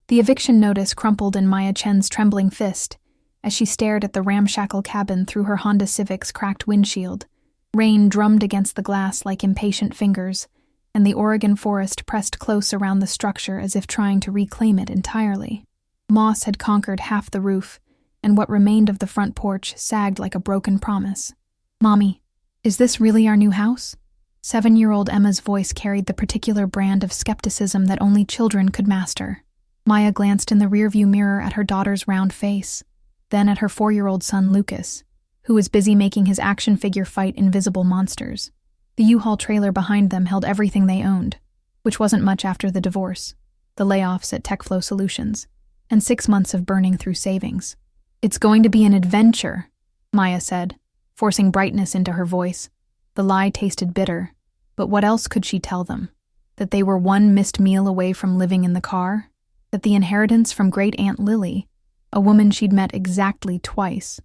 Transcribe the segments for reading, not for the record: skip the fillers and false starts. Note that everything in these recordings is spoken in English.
The eviction notice crumpled in Maya Chen's trembling fist as she stared at the ramshackle cabin through her Honda Civic's cracked windshield. Rain drummed against the glass like impatient fingers, and the Oregon forest pressed close around the structure as if trying to reclaim it entirely. Moss had conquered half the roof, and what remained of the front porch sagged like a broken promise. "Mommy, is this really our new house?" 7-year-old Emma's voice carried the particular brand of skepticism that only children could master. Maya glanced in the rearview mirror at her daughter's round face, then at her 4-year-old son Lucas, who was busy making his action figure fight invisible monsters. The U-Haul trailer behind them held everything they owned, which wasn't much after the divorce, the layoffs at TechFlow Solutions, and 6 months of burning through savings. "It's going to be an adventure," Maya said, forcing brightness into her voice. The lie tasted bitter, but what else could she tell them? That they were one missed meal away from living in the car? That the inheritance from Great Aunt Lily, a woman she'd met exactly twice,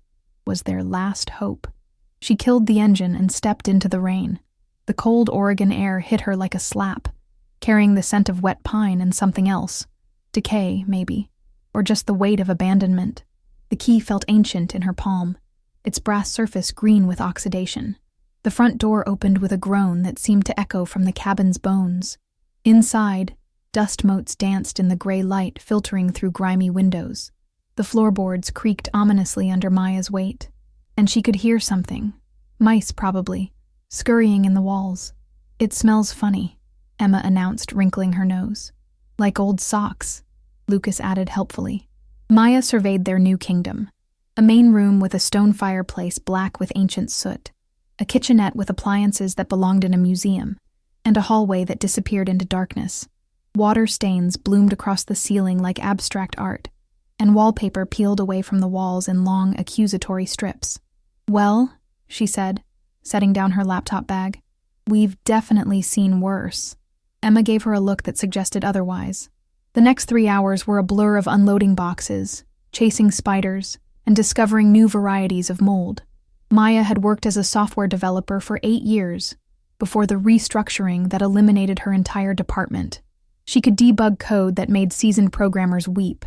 was their last hope? She killed the engine and stepped into the rain. The cold Oregon air hit her like a slap, carrying the scent of wet pine and something else. Decay, maybe, or just the weight of abandonment. The key felt ancient in her palm, its brass surface green with oxidation. The front door opened with a groan that seemed to echo from the cabin's bones. Inside, dust motes danced in the gray light filtering through grimy windows. The floorboards creaked ominously under Maya's weight, and she could hear something, mice probably, scurrying in the walls. "It smells funny," Emma announced, wrinkling her nose. "Like old socks," Lucas added helpfully. Maya surveyed their new kingdom. A main room with a stone fireplace black with ancient soot, a kitchenette with appliances that belonged in a museum, and a hallway that disappeared into darkness. Water stains bloomed across the ceiling like abstract art, and wallpaper peeled away from the walls in long, accusatory strips. "Well," she said, setting down her laptop bag, "we've definitely seen worse." Emma gave her a look that suggested otherwise. The next 3 hours were a blur of unloading boxes, chasing spiders, and discovering new varieties of mold. Maya had worked as a software developer for 8 years, before the restructuring that eliminated her entire department. She could debug code that made seasoned programmers weep,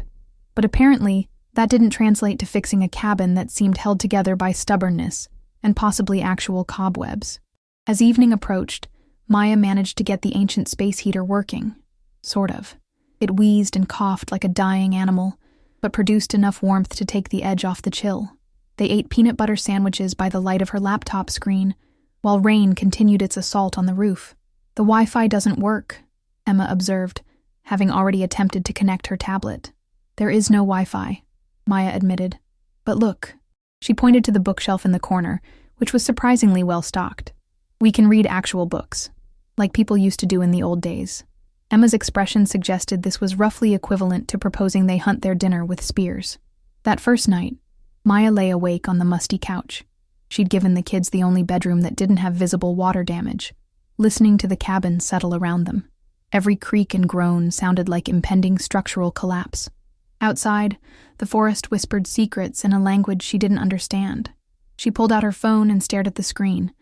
but apparently that didn't translate to fixing a cabin that seemed held together by stubbornness and possibly actual cobwebs. As evening approached, Maya managed to get the ancient space heater working. Sort of. It wheezed and coughed like a dying animal, but produced enough warmth to take the edge off the chill. They ate peanut butter sandwiches by the light of her laptop screen, while rain continued its assault on the roof. "The Wi-Fi doesn't work," Emma observed, having already attempted to connect her tablet. "There is no Wi-Fi," Maya admitted. "But look." She pointed to the bookshelf in the corner, which was surprisingly well stocked. "We can read actual books, like people used to do in the old days." Emma's expression suggested this was roughly equivalent to proposing they hunt their dinner with spears. That first night, Maya lay awake on the musty couch. She'd given the kids the only bedroom that didn't have visible water damage, listening to the cabin settle around them. Every creak and groan sounded like impending structural collapse. Outside, the forest whispered secrets in a language she didn't understand. She pulled out her phone and stared at the screen.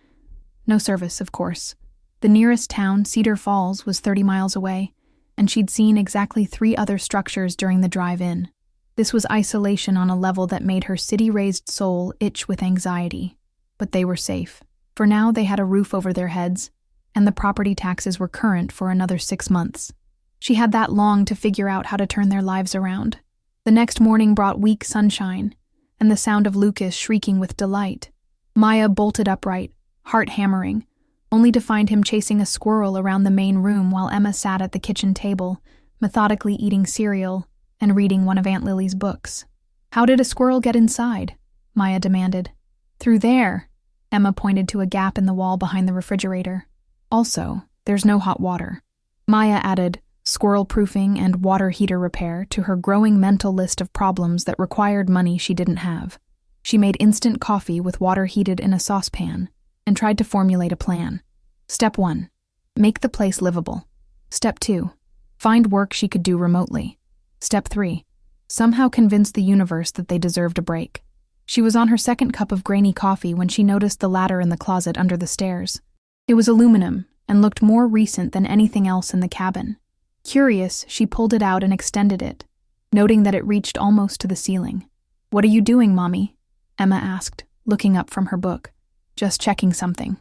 No service, of course. The nearest town, Cedar Falls, was 30 miles away, and she'd seen exactly 3 other structures during the drive-in. This was isolation on a level that made her city-raised soul itch with anxiety. But they were safe. For now, they had a roof over their heads, and the property taxes were current for another 6 months. She had that long to figure out how to turn their lives around. The next morning brought weak sunshine, and the sound of Lucas shrieking with delight. Maya bolted upright, heart hammering, only to find him chasing a squirrel around the main room while Emma sat at the kitchen table, methodically eating cereal and reading one of Aunt Lily's books. "How did a squirrel get inside?" Maya demanded. "Through there." Emma pointed to a gap in the wall behind the refrigerator. "Also, there's no hot water." Maya added squirrel-proofing and water heater repair to her growing mental list of problems that required money she didn't have. She made instant coffee with water heated in a saucepan and tried to formulate a plan. Step 1. Make the place livable. Step 2. Find work she could do remotely. Step 3. Somehow convince the universe that they deserved a break. She was on her second cup of grainy coffee when she noticed the ladder in the closet under the stairs. It was aluminum and looked more recent than anything else in the cabin. Curious, she pulled it out and extended it, noting that it reached almost to the ceiling. "What are you doing, Mommy?" Emma asked, looking up from her book. "Just checking something."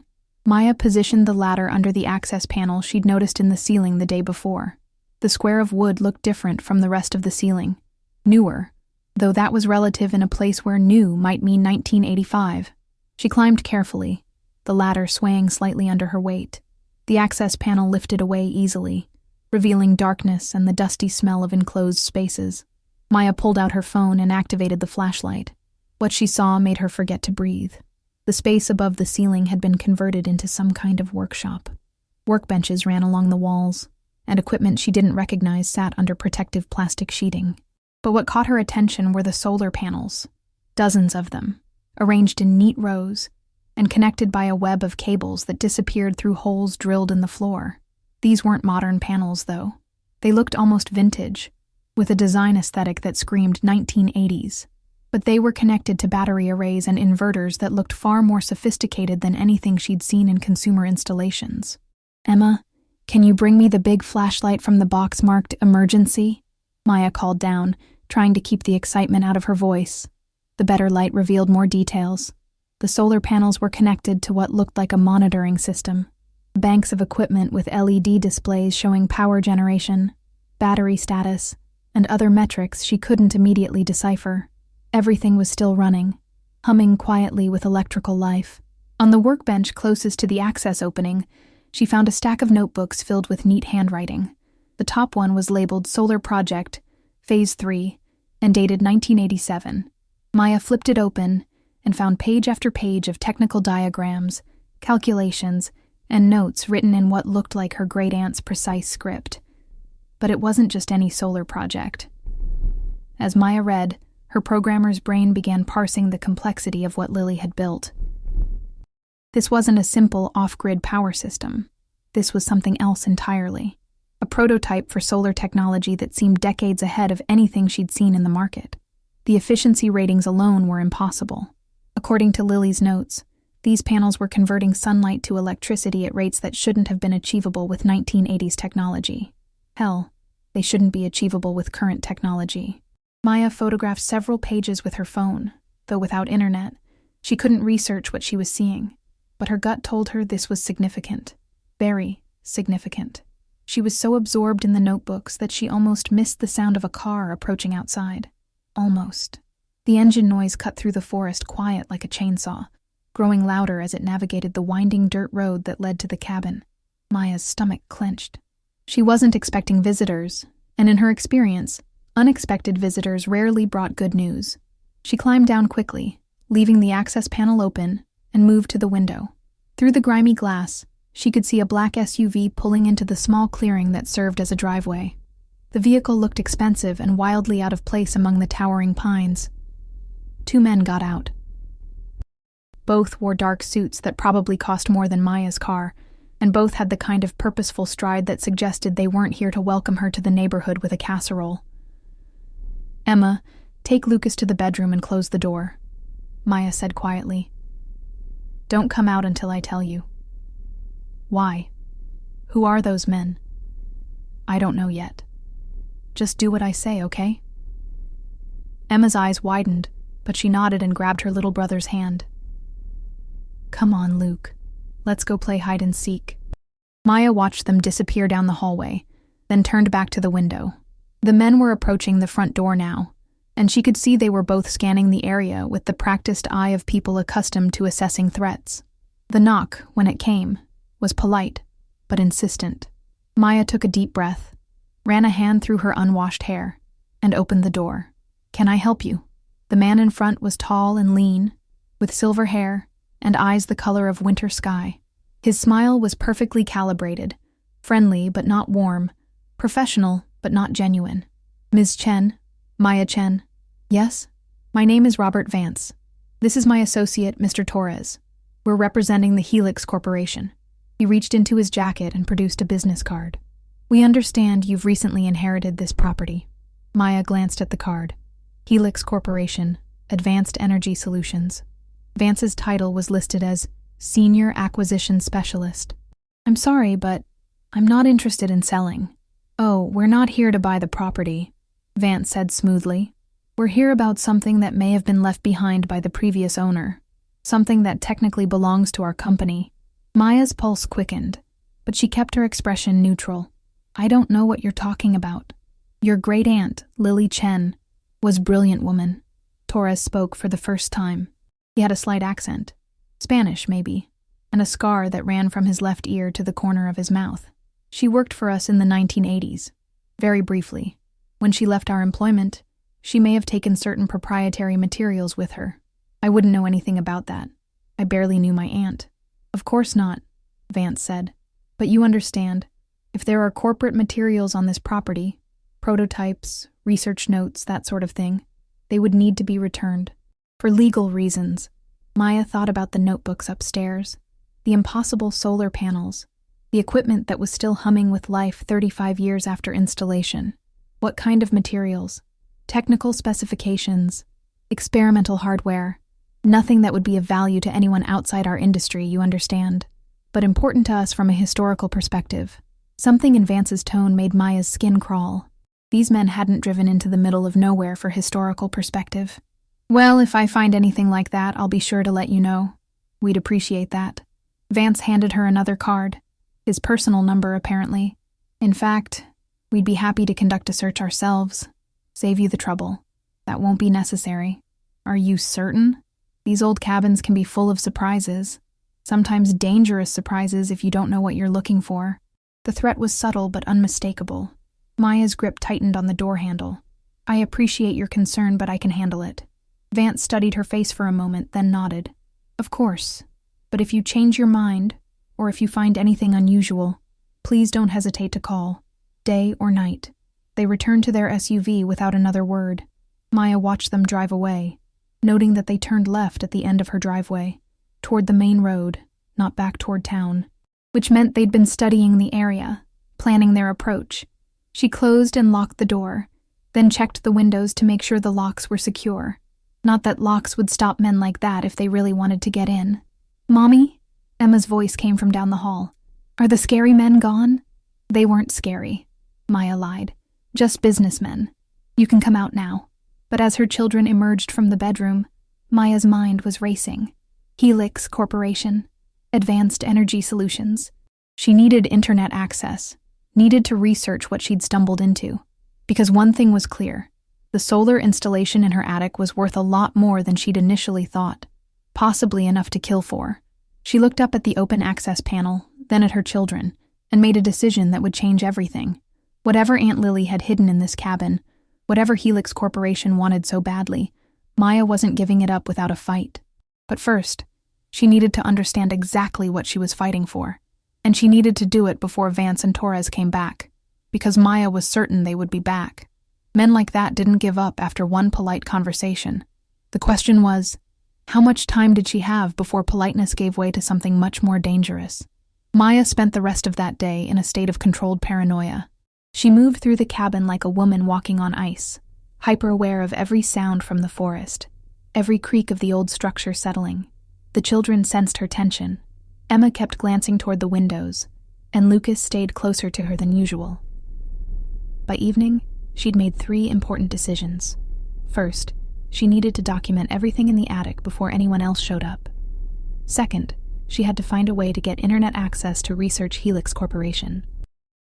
Maya positioned the ladder under the access panel she'd noticed in the ceiling the day before. The square of wood looked different from the rest of the ceiling. Newer, though that was relative in a place where new might mean 1985. She climbed carefully, the ladder swaying slightly under her weight. The access panel lifted away easily, revealing darkness and the dusty smell of enclosed spaces. Maya pulled out her phone and activated the flashlight. What she saw made her forget to breathe. The space above the ceiling had been converted into some kind of workshop. Workbenches ran along the walls, and equipment she didn't recognize sat under protective plastic sheeting. But what caught her attention were the solar panels, dozens of them, arranged in neat rows, and connected by a web of cables that disappeared through holes drilled in the floor. These weren't modern panels, though. They looked almost vintage, with a design aesthetic that screamed 1980s. But they were connected to battery arrays and inverters that looked far more sophisticated than anything she'd seen in consumer installations. "Emma, can you bring me the big flashlight from the box marked emergency?" Maya called down, trying to keep the excitement out of her voice. The better light revealed more details. The solar panels were connected to what looked like a monitoring system. Banks of equipment with LED displays showing power generation, battery status, and other metrics she couldn't immediately decipher. Everything was still running, humming quietly with electrical life. On the workbench closest to the access opening, she found a stack of notebooks filled with neat handwriting. The top one was labeled Solar Project, Phase 3, and dated 1987. Maya flipped it open and found page after page of technical diagrams, calculations, and notes written in what looked like her great-aunt's precise script. But it wasn't just any solar project. As Maya read, her programmer's brain began parsing the complexity of what Lily had built. This wasn't a simple off-grid power system. This was something else entirely. A prototype for solar technology that seemed decades ahead of anything she'd seen in the market. The efficiency ratings alone were impossible. According to Lily's notes, these panels were converting sunlight to electricity at rates that shouldn't have been achievable with 1980s technology. Hell, they shouldn't be achievable with current technology. Maya photographed several pages with her phone, though without internet, she couldn't research what she was seeing. But her gut told her this was significant. Very significant. She was so absorbed in the notebooks that she almost missed the sound of a car approaching outside. Almost. The engine noise cut through the forest quiet like a chainsaw, growing louder as it navigated the winding dirt road that led to the cabin. Maya's stomach clenched. She wasn't expecting visitors, and in her experience, unexpected visitors rarely brought good news. She climbed down quickly, leaving the access panel open, and moved to the window. Through the grimy glass, she could see a black SUV pulling into the small clearing that served as a driveway. The vehicle looked expensive and wildly out of place among the towering pines. 2 men got out. Both wore dark suits that probably cost more than Maya's car, and both had the kind of purposeful stride that suggested they weren't here to welcome her to the neighborhood with a casserole. "Emma, take Lucas to the bedroom and close the door," Maya said quietly. "Don't come out until I tell you." "Why? Who are those men?" "I don't know yet. Just do what I say, okay?" Emma's eyes widened, but she nodded and grabbed her little brother's hand. "Come on, Luke. Let's go play hide and seek." Maya watched them disappear down the hallway, then turned back to the window. The men were approaching the front door now, and she could see they were both scanning the area with the practiced eye of people accustomed to assessing threats. The knock, when it came, was polite, but insistent. Maya took a deep breath, ran a hand through her unwashed hair, and opened the door. "Can I help you?" The man in front was tall and lean, with silver hair and eyes the color of winter sky. His smile was perfectly calibrated, friendly but not warm, professional but not genuine. "Ms. Chen, Maya Chen." "Yes? My name is Robert Vance. This is my associate, Mr. Torres. We're representing the Helix Corporation." He reached into his jacket and produced a business card. "We understand you've recently inherited this property." Maya glanced at the card. Helix Corporation, Advanced Energy Solutions. Vance's title was listed as Senior Acquisition Specialist. "I'm sorry, but I'm not interested in selling." "Oh, we're not here to buy the property." Vance said smoothly. "We're here about something that may have been left behind by the previous owner. Something that technically belongs to our company." Maya's pulse quickened, but she kept her expression neutral. "I don't know what you're talking about. Your great-aunt, Lily Chen, was a brilliant woman." Torres spoke for the first time. He had a slight accent. Spanish, maybe, and a scar that ran from his left ear to the corner of his mouth. "She worked for us in the 1980s. Very briefly. When she left our employment, she may have taken certain proprietary materials with her. I wouldn't know anything about that. I barely knew my aunt." "Of course not," Vance said. "But you understand, if there are corporate materials on this property, prototypes, research notes, that sort of thing, they would need to be returned. For legal reasons." Maya thought about the notebooks upstairs, the impossible solar panels, the equipment that was still humming with life 35 years after installation. What kind of materials? Technical specifications, experimental hardware, nothing that would be of value to anyone outside our industry, you understand, but important to us from a historical perspective. Something in Vance's tone made Maya's skin crawl. These men hadn't driven into the middle of nowhere for historical perspective. "Well, if I find anything like that, I'll be sure to let you know. We'd appreciate that." Vance handed her another card, his personal number apparently. "In fact, we'd be happy to conduct a search ourselves. Save you the trouble. That won't be necessary." "Are you certain? These old cabins can be full of surprises. Sometimes dangerous surprises if you don't know what you're looking for." The threat was subtle but unmistakable. Maya's grip tightened on the door handle. "I appreciate your concern, but I can handle it." Vance studied her face for a moment, then nodded. "Of course. But if you change your mind, or if you find anything unusual, please don't hesitate to call, day or night." They returned to their SUV without another word. Maya watched them drive away, noting that they turned left at the end of her driveway, toward the main road, not back toward town, which meant they'd been studying the area, planning their approach. She closed and locked the door, then checked the windows to make sure the locks were secure. Not that locks would stop men like that if they really wanted to get in. "Mommy?" Emma's voice came from down the hall. "Are the scary men gone?" "They weren't scary," Maya lied. "Just businessmen. You can come out now." But as her children emerged from the bedroom, Maya's mind was racing. Helix Corporation. Advanced Energy Solutions. She needed internet access, needed to research what she'd stumbled into. Because one thing was clear. The solar installation in her attic was worth a lot more than she'd initially thought, possibly enough to kill for. She looked up at the open access panel, then at her children, and made a decision that would change everything. Whatever Aunt Lily had hidden in this cabin, whatever Helix Corporation wanted so badly, Maya wasn't giving it up without a fight. But first, she needed to understand exactly what she was fighting for, and she needed to do it before Vance and Torres came back, because Maya was certain they would be back. Men like that didn't give up after one polite conversation. The question was, how much time did she have before politeness gave way to something much more dangerous? Maya spent the rest of that day in a state of controlled paranoia. She moved through the cabin like a woman walking on ice, hyper-aware of every sound from the forest, every creak of the old structure settling. The children sensed her tension. Emma kept glancing toward the windows, and Lucas stayed closer to her than usual. By evening, she'd made 3 important decisions. First, she needed to document everything in the attic before anyone else showed up. Second, she had to find a way to get internet access to research Helix Corporation.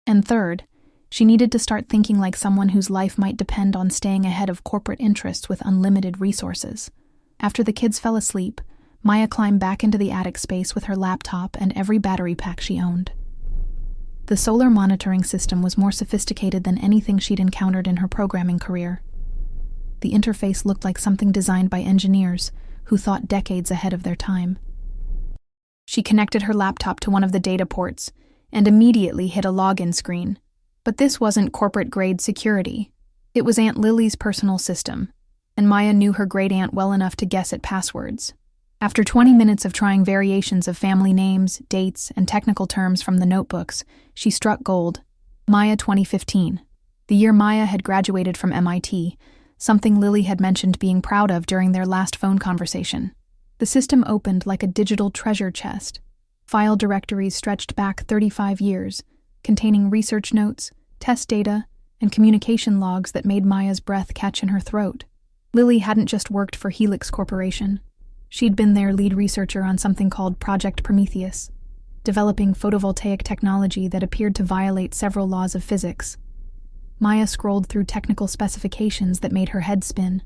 And third, she needed to start thinking like someone whose life might depend on staying ahead of corporate interests with unlimited resources. After the kids fell asleep, Maya climbed back into the attic space with her laptop and every battery pack she owned. The solar monitoring system was more sophisticated than anything she'd encountered in her programming career. The interface looked like something designed by engineers who thought decades ahead of their time. She connected her laptop to one of the data ports and immediately hit a login screen. But this wasn't corporate-grade security. It was Aunt Lily's personal system, and Maya knew her great-aunt well enough to guess at passwords. After 20 minutes of trying variations of family names, dates, and technical terms from the notebooks, she struck gold. Maya 2015, the year Maya had graduated from MIT, something Lily had mentioned being proud of during their last phone conversation. The system opened like a digital treasure chest. File directories stretched back 35 years, containing research notes, test data, and communication logs that made Maya's breath catch in her throat. Lily hadn't just worked for Helix Corporation. She'd been their lead researcher on something called Project Prometheus, developing photovoltaic technology that appeared to violate several laws of physics. Maya scrolled through technical specifications that made her head spin.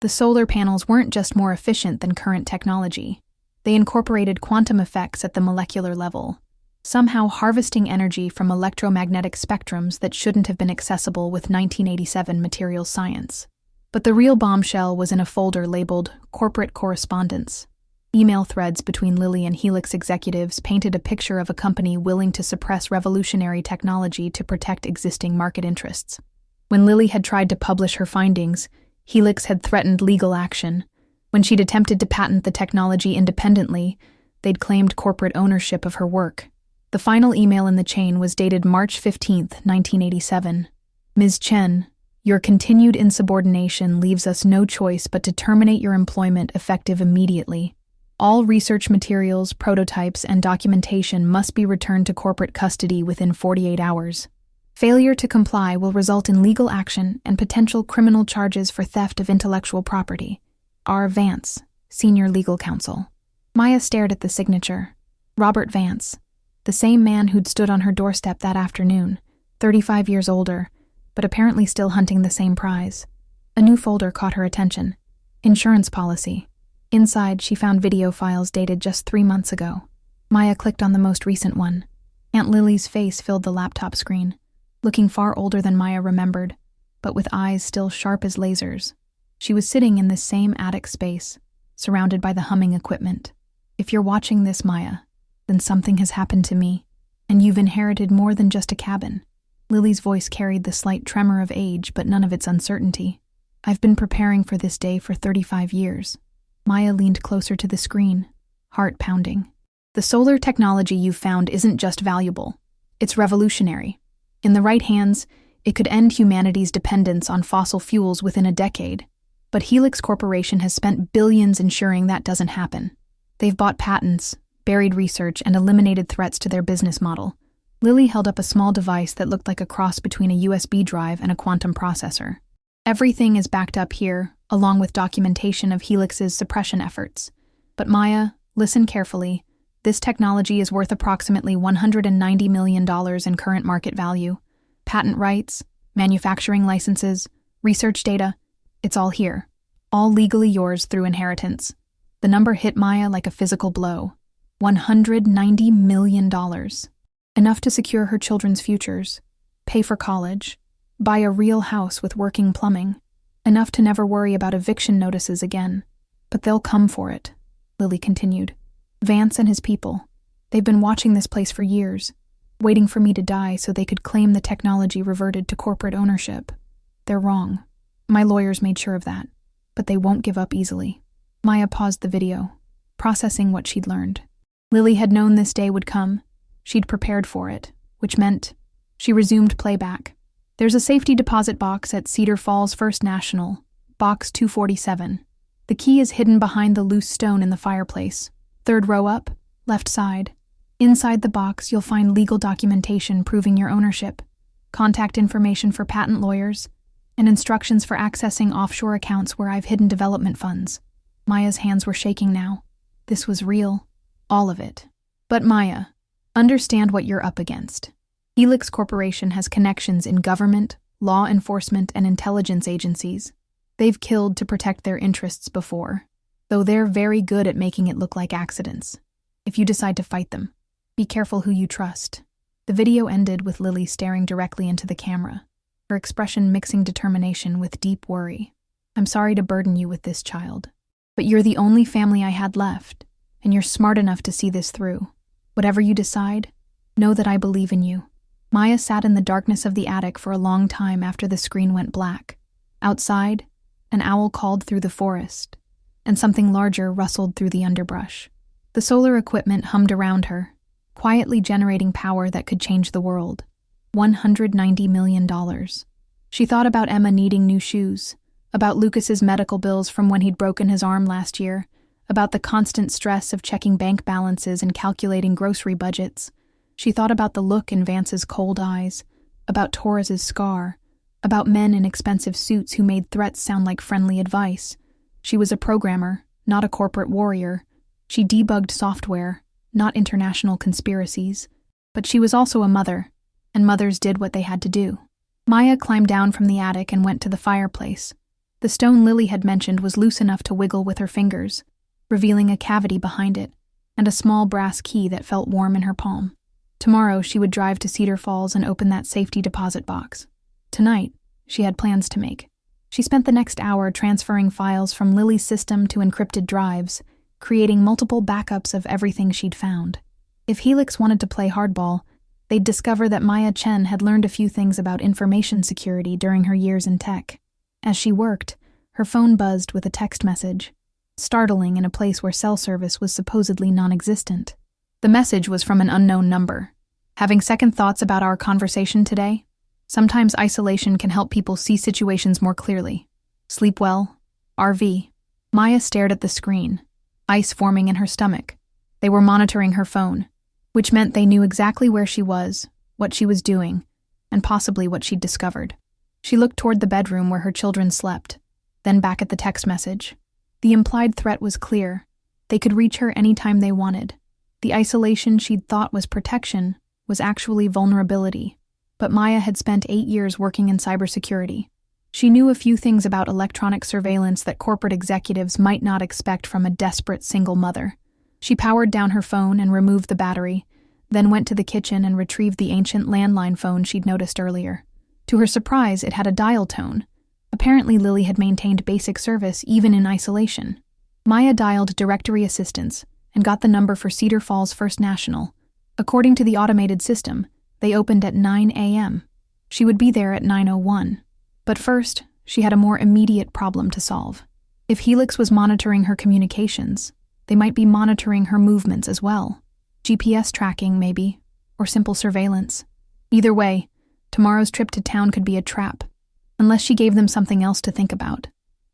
The solar panels weren't just more efficient than current technology. They incorporated quantum effects at the molecular level, somehow harvesting energy from electromagnetic spectrums that shouldn't have been accessible with 1987 materials science. But the real bombshell was in a folder labeled Corporate Correspondence. Email threads between Lily and Helix executives painted a picture of a company willing to suppress revolutionary technology to protect existing market interests. When Lily had tried to publish her findings, Helix had threatened legal action. When she'd attempted to patent the technology independently, they'd claimed corporate ownership of her work. The final email in the chain was dated March 15, 1987. Ms. Chen, your continued insubordination leaves us no choice but to terminate your employment effective immediately. All research materials, prototypes, and documentation must be returned to corporate custody within 48 hours. Failure to comply will result in legal action and potential criminal charges for theft of intellectual property. R. Vance, Senior Legal Counsel. Maya stared at the signature. Robert Vance, the same man who'd stood on her doorstep that afternoon, 35 years older, but apparently still hunting the same prize. A new folder caught her attention. Insurance policy. Inside, she found video files dated just 3 months ago. Maya clicked on the most recent one. Aunt Lily's face filled the laptop screen, looking far older than Maya remembered, but with eyes still sharp as lasers. She was sitting in this same attic space, surrounded by the humming equipment. If you're watching this, Maya, then something has happened to me, and you've inherited more than just a cabin. Lily's voice carried the slight tremor of age, but none of its uncertainty. I've been preparing for this day for 35 years. Maya leaned closer to the screen, heart pounding. The solar technology you've found isn't just valuable. It's revolutionary. In the right hands, it could end humanity's dependence on fossil fuels within a decade. But Helix Corporation has spent billions ensuring that doesn't happen. They've bought patents, buried research, and eliminated threats to their business model. Lily held up a small device that looked like a cross between a USB drive and a quantum processor. Everything is backed up here, along with documentation of Helix's suppression efforts. But Maya, listen carefully. This technology is worth approximately $190 million in current market value. Patent rights, manufacturing licenses, research data, it's all here. All legally yours through inheritance. The number hit Maya like a physical blow. $190 million. Enough to secure her children's futures, pay for college, buy a real house with working plumbing. Enough to never worry about eviction notices again. But they'll come for it, Lily continued. Vance and his people. They've been watching this place for years, waiting for me to die so they could claim the technology reverted to corporate ownership. They're wrong. My lawyers made sure of that, but they won't give up easily. Maya paused the video, processing what she'd learned. Lily had known this day would come. She'd prepared for it, which meant she resumed playback. There's a safety deposit box at Cedar Falls First National, box 247. The key is hidden behind the loose stone in the fireplace. 3rd row up, left side. Inside the box, you'll find legal documentation proving your ownership, contact information for patent lawyers, and instructions for accessing offshore accounts where I've hidden development funds. Maya's hands were shaking now. This was real. All of it. But Maya, understand what you're up against. Helix Corporation has connections in government, law enforcement, and intelligence agencies. They've killed to protect their interests before, though they're very good at making it look like accidents. If you decide to fight them, be careful who you trust. The video ended with Lily staring directly into the camera, her expression mixing determination with deep worry. I'm sorry to burden you with this, child, but you're the only family I had left, and you're smart enough to see this through. Whatever you decide, know that I believe in you. Maya sat in the darkness of the attic for a long time after the screen went black. Outside, an owl called through the forest, and something larger rustled through the underbrush. The solar equipment hummed around her, quietly generating power that could change the world. $190 million. She thought about Emma needing new shoes, about Lucas's medical bills from when he'd broken his arm last year, about the constant stress of checking bank balances and calculating grocery budgets. She thought about the look in Vance's cold eyes, about Torres's scar, about men in expensive suits who made threats sound like friendly advice. She was a programmer, not a corporate warrior. She debugged software, not international conspiracies. But she was also a mother, and mothers did what they had to do. Maya climbed down from the attic and went to the fireplace. The stone Lily had mentioned was loose enough to wiggle with her fingers, revealing a cavity behind it, and a small brass key that felt warm in her palm. Tomorrow she would drive to Cedar Falls and open that safety deposit box. Tonight, she had plans to make. She spent the next hour transferring files from Lily's system to encrypted drives, creating multiple backups of everything she'd found. If Helix wanted to play hardball, they'd discover that Maya Chen had learned a few things about information security during her years in tech. As she worked, her phone buzzed with a text message, startling in a place where cell service was supposedly non-existent. The message was from an unknown number. Having second thoughts about our conversation today? Sometimes isolation can help people see situations more clearly. Sleep well. RV. Maya stared at the screen, ice forming in her stomach. They were monitoring her phone, which meant they knew exactly where she was, what she was doing, and possibly what she'd discovered. She looked toward the bedroom where her children slept, then back at the text message. The implied threat was clear. They could reach her anytime they wanted. The isolation she'd thought was protection was actually vulnerability. But Maya had spent 8 years working in cybersecurity. She knew a few things about electronic surveillance that corporate executives might not expect from a desperate single mother. She powered down her phone and removed the battery, then went to the kitchen and retrieved the ancient landline phone she'd noticed earlier. To her surprise, it had a dial tone. Apparently, Lily had maintained basic service even in isolation. Maya dialed directory assistance and got the number for Cedar Falls First National. According to the automated system, they opened at 9 a.m. She would be there at 9:01. But first, she had a more immediate problem to solve. If Helix was monitoring her communications, they might be monitoring her movements as well. GPS tracking, maybe, or simple surveillance. Either way, tomorrow's trip to town could be a trap, unless she gave them something else to think about.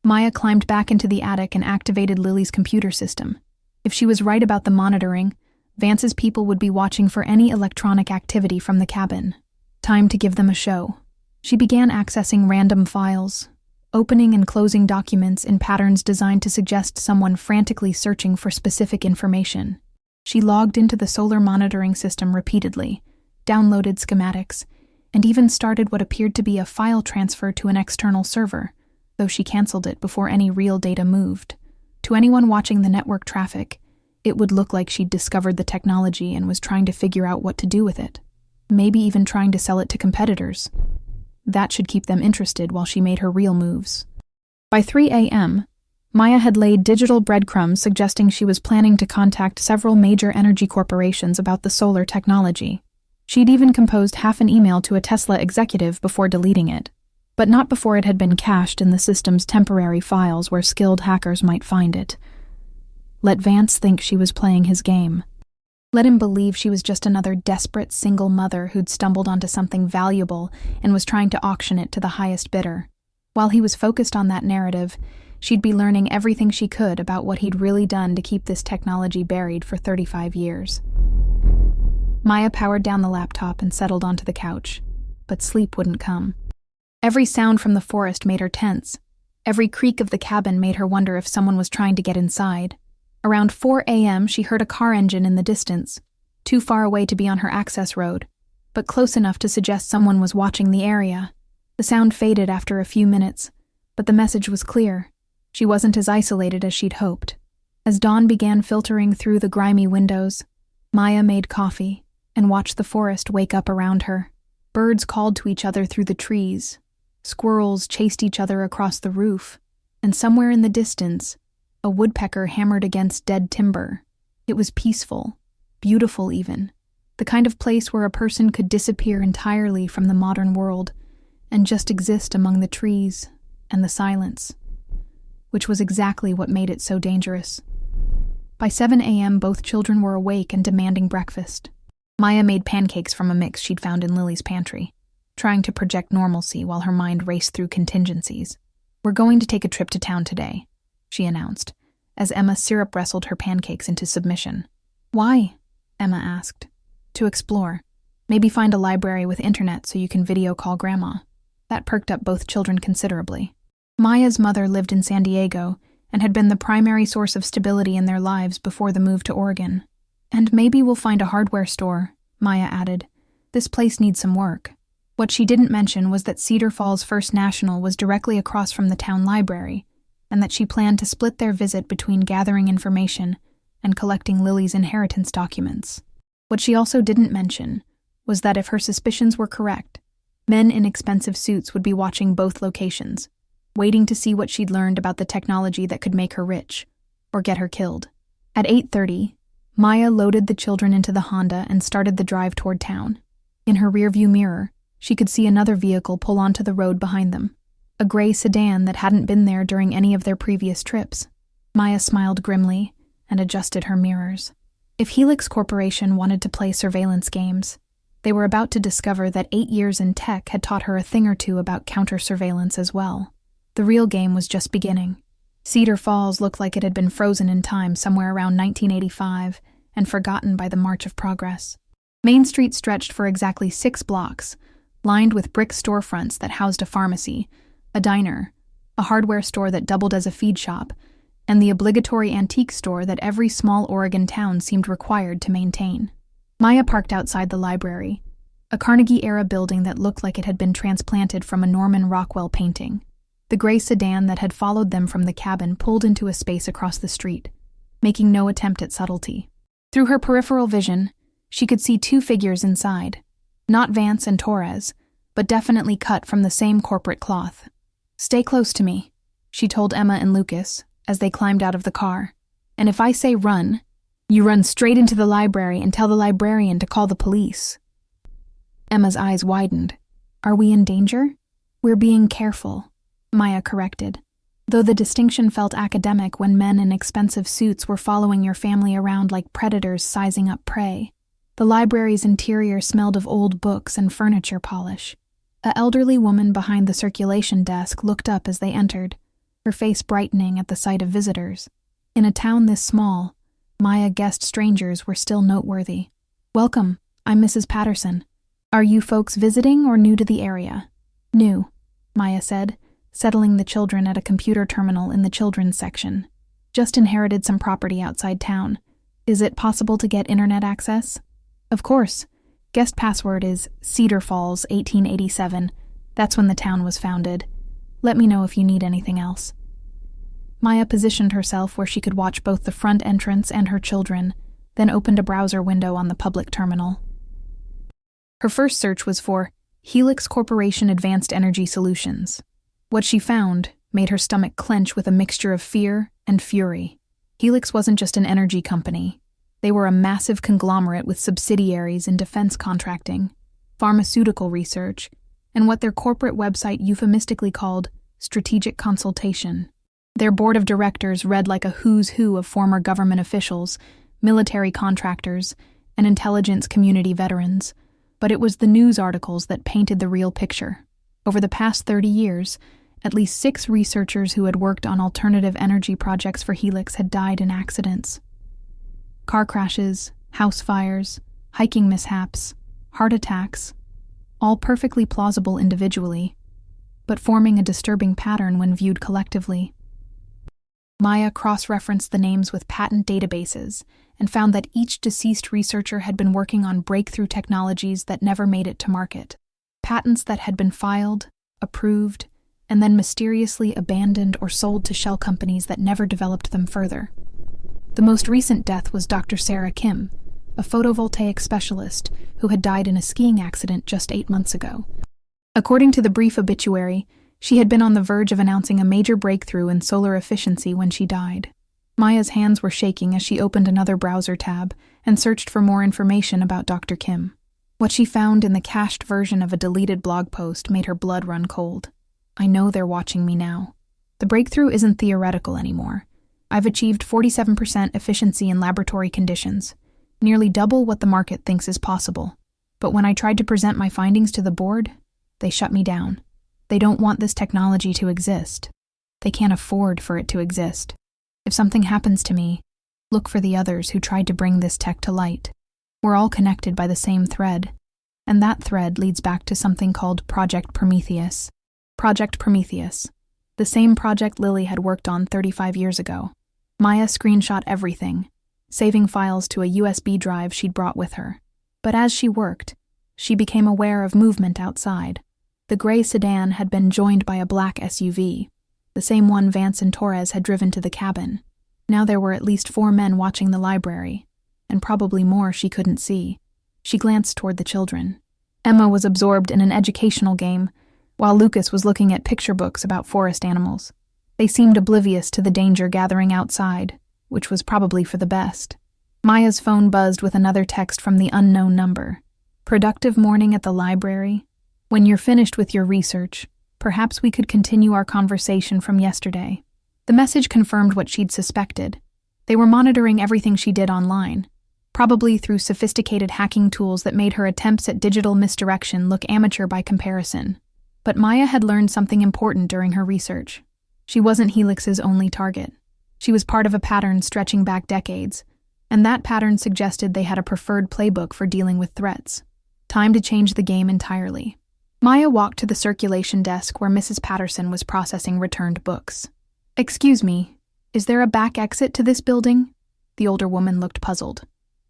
Maya climbed back into the attic and activated Lily's computer system. If she was right about the monitoring, Vance's people would be watching for any electronic activity from the cabin. Time to give them a show. She began accessing random files, opening and closing documents in patterns designed to suggest someone frantically searching for specific information. She logged into the solar monitoring system repeatedly, downloaded schematics, and even started what appeared to be a file transfer to an external server, though she canceled it before any real data moved. To anyone watching the network traffic, it would look like she'd discovered the technology and was trying to figure out what to do with it. Maybe even trying to sell it to competitors. That should keep them interested while she made her real moves. By 3 a.m., Maya had laid digital breadcrumbs suggesting she was planning to contact several major energy corporations about the solar technology. She'd even composed half an email to a Tesla executive before deleting it, but not before it had been cached in the system's temporary files where skilled hackers might find it. Let Vance think she was playing his game. Let him believe she was just another desperate single mother who'd stumbled onto something valuable and was trying to auction it to the highest bidder. While he was focused on that narrative, she'd be learning everything she could about what he'd really done to keep this technology buried for 35 years. Maya powered down the laptop and settled onto the couch, but sleep wouldn't come. Every sound from the forest made her tense. Every creak of the cabin made her wonder if someone was trying to get inside. Around 4 a.m., she heard a car engine in the distance, too far away to be on her access road, but close enough to suggest someone was watching the area. The sound faded after a few minutes, but the message was clear. She wasn't as isolated as she'd hoped. As dawn began filtering through the grimy windows, Maya made coffee and watched the forest wake up around her. Birds called to each other through the trees. Squirrels chased each other across the roof, and somewhere in the distance, a woodpecker hammered against dead timber. It was peaceful, beautiful even, the kind of place where a person could disappear entirely from the modern world and just exist among the trees and the silence, which was exactly what made it so dangerous. By 7 a.m., both children were awake and demanding breakfast. Maya made pancakes from a mix she'd found in Lily's pantry, trying to project normalcy while her mind raced through contingencies. "We're going to take a trip to town today," she announced, as Emma syrup wrestled her pancakes into submission. "Why?" Emma asked. "To explore. Maybe find a library with internet so you can video call Grandma. That perked up both children considerably. Maya's mother lived in San Diego and had been the primary source of stability in their lives before the move to Oregon. And maybe we'll find a hardware store, Maya added. This place needs some work. What she didn't mention was that Cedar Falls First National was directly across from the town library, and that she planned to split their visit between gathering information and collecting Lily's inheritance documents. What she also didn't mention was that if her suspicions were correct, men in expensive suits would be watching both locations, waiting to see what she'd learned about the technology that could make her rich, or get her killed. At 8:30, Maya loaded the children into the Honda and started the drive toward town. In her rearview mirror, she could see another vehicle pull onto the road behind them, a gray sedan that hadn't been there during any of their previous trips. Maya smiled grimly and adjusted her mirrors. If Helix Corporation wanted to play surveillance games, they were about to discover that 8 years in tech had taught her a thing or two about counter-surveillance as well. The real game was just beginning. Cedar Falls looked like it had been frozen in time somewhere around 1985 and forgotten by the march of progress. Main Street stretched for exactly 6 blocks, lined with brick storefronts that housed a pharmacy, a diner, a hardware store that doubled as a feed shop, and the obligatory antique store that every small Oregon town seemed required to maintain. Maya parked outside the library, a Carnegie-era building that looked like it had been transplanted from a Norman Rockwell painting. The gray sedan that had followed them from the cabin pulled into a space across the street, making no attempt at subtlety. Through her peripheral vision, she could see 2 figures inside, not Vance and Torres, but definitely cut from the same corporate cloth. "Stay close to me," she told Emma and Lucas as they climbed out of the car. "And if I say run, you run straight into the library and tell the librarian to call the police." Emma's eyes widened. "Are we in danger?" "We're being careful," Maya corrected, though the distinction felt academic when men in expensive suits were following your family around like predators sizing up prey. The library's interior smelled of old books and furniture polish. An elderly woman behind the circulation desk looked up as they entered, her face brightening at the sight of visitors. In a town this small, Maya guessed strangers were still noteworthy. "Welcome, I'm Mrs. Patterson. Are you folks visiting or new to the area?" "New," Maya said, settling the children at a computer terminal in the children's section. "Just inherited some property outside town. Is it possible to get internet access?" "Of course. Guest password is Cedar Falls 1887. That's when the town was founded. Let me know if you need anything else." Maya positioned herself where she could watch both the front entrance and her children, then opened a browser window on the public terminal. Her first search was for Helix Corporation Advanced Energy Solutions. What she found made her stomach clench with a mixture of fear and fury. Helix wasn't just an energy company. They were a massive conglomerate with subsidiaries in defense contracting, pharmaceutical research, and what their corporate website euphemistically called strategic consultation. Their board of directors read like a who's who of former government officials, military contractors, and intelligence community veterans. But it was the news articles that painted the real picture. Over the past 30 years, at least 6 researchers who had worked on alternative energy projects for Helix had died in accidents. Car crashes, house fires, hiking mishaps, heart attacks, all perfectly plausible individually, but forming a disturbing pattern when viewed collectively. Maya cross-referenced the names with patent databases and found that each deceased researcher had been working on breakthrough technologies that never made it to market. Patents that had been filed, approved, and then mysteriously abandoned or sold to shell companies that never developed them further. The most recent death was Dr. Sarah Kim, a photovoltaic specialist who had died in a skiing accident just 8 months ago. According to the brief obituary, she had been on the verge of announcing a major breakthrough in solar efficiency when she died. Maya's hands were shaking as she opened another browser tab and searched for more information about Dr. Kim. What she found in the cached version of a deleted blog post made her blood run cold. "I know they're watching me now. The breakthrough isn't theoretical anymore. I've achieved 47% efficiency in laboratory conditions, nearly double what the market thinks is possible. But when I tried to present my findings to the board, they shut me down. They don't want this technology to exist. They can't afford for it to exist. If something happens to me, look for the others who tried to bring this tech to light. We're all connected by the same thread. And that thread leads back to something called Project Prometheus. Project Prometheus, the same project Lily had worked on 35 years ago. Maya screenshot everything, saving files to a USB drive she'd brought with her. But as she worked, she became aware of movement outside. The gray sedan had been joined by a black SUV, the same one Vance and Torres had driven to the cabin. Now there were at least 4 men watching the library, and probably more she couldn't see. She glanced toward the children. Emma was absorbed in an educational game, while Lucas was looking at picture books about forest animals. They seemed oblivious to the danger gathering outside, which was probably for the best. Maya's phone buzzed with another text from the unknown number. Productive morning at the library. When you're finished with your research, perhaps we could continue our conversation from yesterday. The message confirmed what she'd suspected. They were monitoring everything she did online, probably through sophisticated hacking tools that made her attempts at digital misdirection look amateur by comparison. But Maya had learned something important during her research. She wasn't Helix's only target. She was part of a pattern stretching back decades, and that pattern suggested they had a preferred playbook for dealing with threats. Time to change the game entirely. Maya walked to the circulation desk where Mrs. Patterson was processing returned books. "Excuse me, is there a back exit to this building?" The older woman looked puzzled.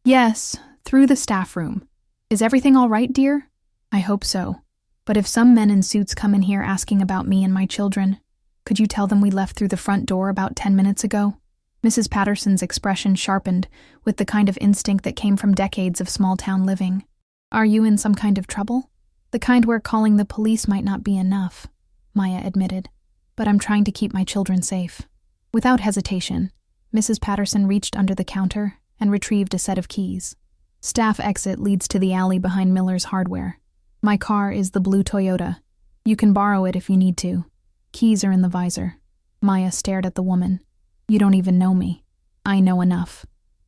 "Yes, through the staff room. Is everything all right, dear?" "I hope so. But if some men in suits come in here asking about me and my children, could you tell them we left through the front door about 10 minutes ago?" Mrs. Patterson's expression sharpened with the kind of instinct that came from decades of small-town living. "Are you in some kind of trouble?" "The kind where calling the police might not be enough," Maya admitted. "But I'm trying to keep my children safe." Without hesitation, Mrs. Patterson reached under the counter and retrieved a set of keys. "Staff exit leads to the alley behind Miller's Hardware. My car is the blue Toyota. You can borrow it if you need to. Keys are in the visor." Maya stared at the woman. "You don't even know me. I know enough.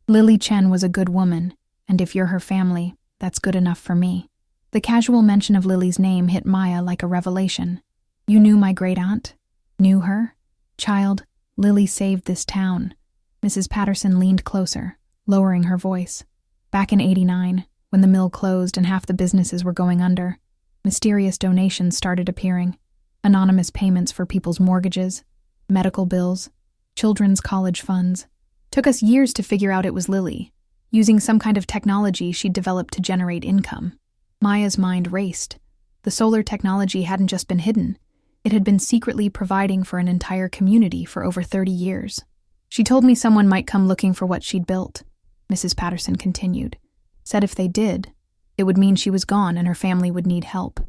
Lily Chen was a good woman, and if you're her family, that's good enough for me." The casual mention of Lily's name hit Maya like a revelation. "You knew my great-aunt? Knew her? Child, Lily saved this town." Mrs. Patterson leaned closer, lowering her voice. "Back in '89, when the mill closed and half the businesses were going under, mysterious donations started appearing. Anonymous payments for people's mortgages, medical bills, children's college funds. Took us years to figure out it was Lily, using some kind of technology she'd developed to generate income." Maya's mind raced. The solar technology hadn't just been hidden. It had been secretly providing for an entire community for over 30 years. "She told me someone might come looking for what she'd built," Mrs. Patterson continued. "Said if they did, it would mean she was gone and her family would need help.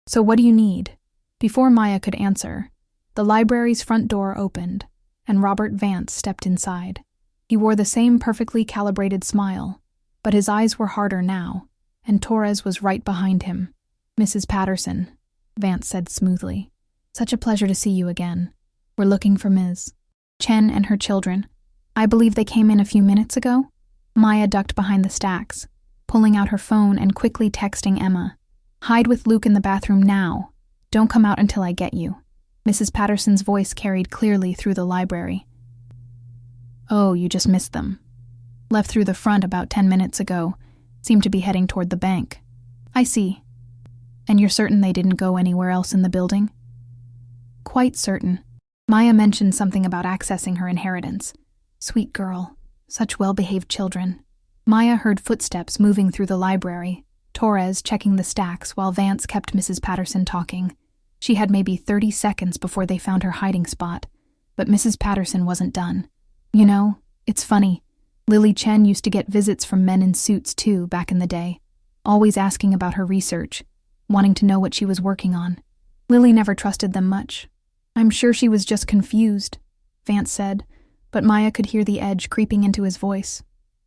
So what do you need?" Before Maya could answer, the library's front door opened, and Robert Vance stepped inside. He wore the same perfectly calibrated smile, but his eyes were harder now, and Torres was right behind him. "Mrs. Patterson," Vance said smoothly. "Such a pleasure to see you again. We're looking for Ms. Chen and her children. I believe they came in a few minutes ago?" Maya ducked behind the stacks, pulling out her phone and quickly texting Emma. "Hide with Luke in the bathroom now. Don't come out until I get you." Mrs. Patterson's voice carried clearly through the library. "Oh, you just missed them. Left through the front about 10 minutes ago. Seemed to be heading toward the bank." "I see. And you're certain they didn't go anywhere else in the building?" "Quite certain. Maya mentioned something about accessing her inheritance. Sweet girl. Such well-behaved children." Maya heard footsteps moving through the library, Torres checking the stacks while Vance kept Mrs. Patterson talking. She had maybe 30 seconds before they found her hiding spot, but Mrs. Patterson wasn't done. "You know, it's funny. Lily Chen used to get visits from men in suits too back in the day, always asking about her research, wanting to know what she was working on. Lily never trusted them much. I'm sure she was just confused," Vance said, but Maya could hear the edge creeping into his voice.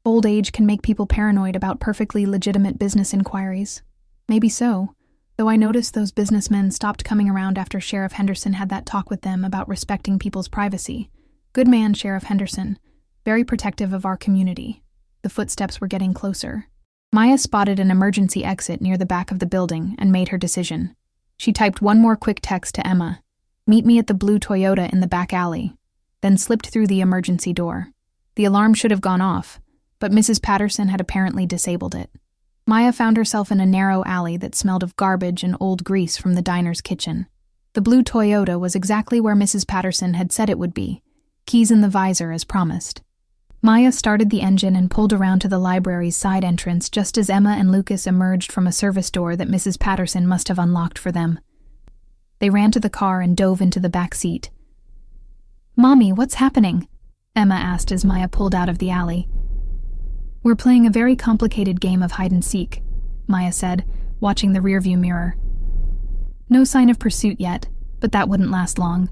Old age can make people paranoid about perfectly legitimate business inquiries. Maybe so, though I noticed those businessmen stopped coming around after Sheriff Henderson had that talk with them about respecting people's privacy. Good man, Sheriff Henderson. Very protective of our community. The footsteps were getting closer. Maya spotted an emergency exit near the back of the building and made her decision. She typed one more quick text to Emma. "Meet me at the blue Toyota in the back alley," then slipped through the emergency door. The alarm should have gone off, but Mrs. Patterson had apparently disabled it. Maya found herself in a narrow alley that smelled of garbage and old grease from the diner's kitchen. The blue Toyota was exactly where Mrs. Patterson had said it would be, keys in the visor as promised. Maya started the engine and pulled around to the library's side entrance just as Emma and Lucas emerged from a service door that Mrs. Patterson must have unlocked for them. They ran to the car and dove into the back seat. "Mommy, what's happening?" Emma asked as Maya pulled out of the alley. "We're playing a very complicated game of hide-and-seek," Maya said, watching the rearview mirror. "No sign of pursuit yet, but that wouldn't last long.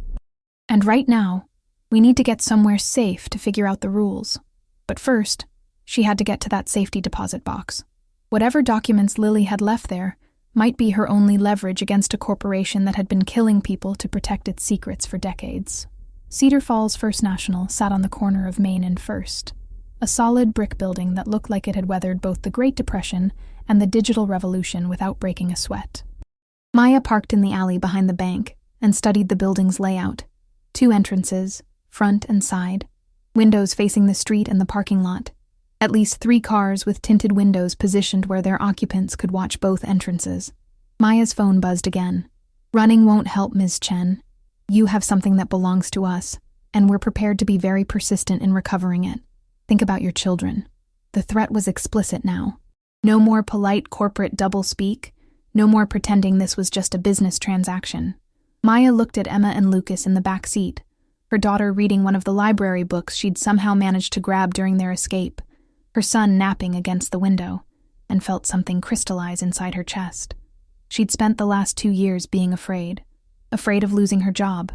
And right now, we need to get somewhere safe to figure out the rules. But first, she had to get to that safety deposit box. Whatever documents Lily had left there might be her only leverage against a corporation that had been killing people to protect its secrets for decades." Cedar Falls First National sat on the corner of Main and First, a solid brick building that looked like it had weathered both the Great Depression and the digital revolution without breaking a sweat. Maya parked in the alley behind the bank and studied the building's layout. 2 entrances, front and side, windows facing the street and the parking lot. At least 3 cars with tinted windows positioned where their occupants could watch both entrances. Maya's phone buzzed again. "Running won't help, Ms. Chen. You have something that belongs to us, and we're prepared to be very persistent in recovering it. Think about your children." The threat was explicit now. No more polite corporate doublespeak, no more pretending this was just a business transaction. Maya looked at Emma and Lucas in the back seat, her daughter reading one of the library books she'd somehow managed to grab during their escape, her son napping against the window, and felt something crystallize inside her chest. She'd spent the last 2 years being afraid of losing her job,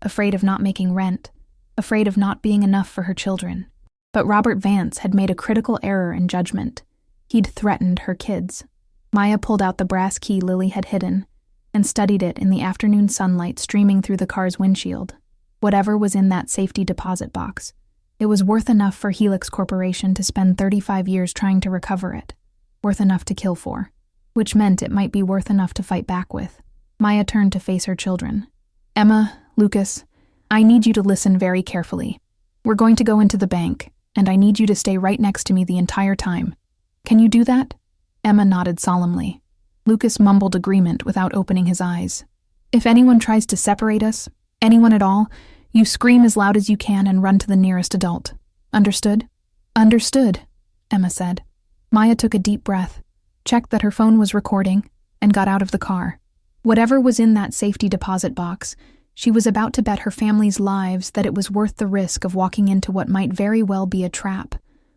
afraid of not making rent, afraid of not being enough for her children. But Robert Vance had made a critical error in judgment. He'd threatened her kids. Maya pulled out the brass key Lily had hidden and studied it in the afternoon sunlight streaming through the car's windshield. Whatever was in that safety deposit box, it was worth enough for Helix Corporation to spend 35 years trying to recover it. Worth enough to kill for. Which meant it might be worth enough to fight back with. Maya turned to face her children. "Emma, Lucas, I need you to listen very carefully. We're going to go into the bank, and I need you to stay right next to me the entire time. Can you do that?" Emma nodded solemnly. Lucas mumbled agreement without opening his eyes. "If anyone tries to separate us, anyone at all, you scream as loud as you can and run to the nearest adult. Understood?" "Understood," Emma said. Maya took a deep breath, checked that her phone was recording, and got out of the car. Whatever was in that safety deposit box, she was about to bet her family's lives that it was worth the risk of walking into what might very well be a trap.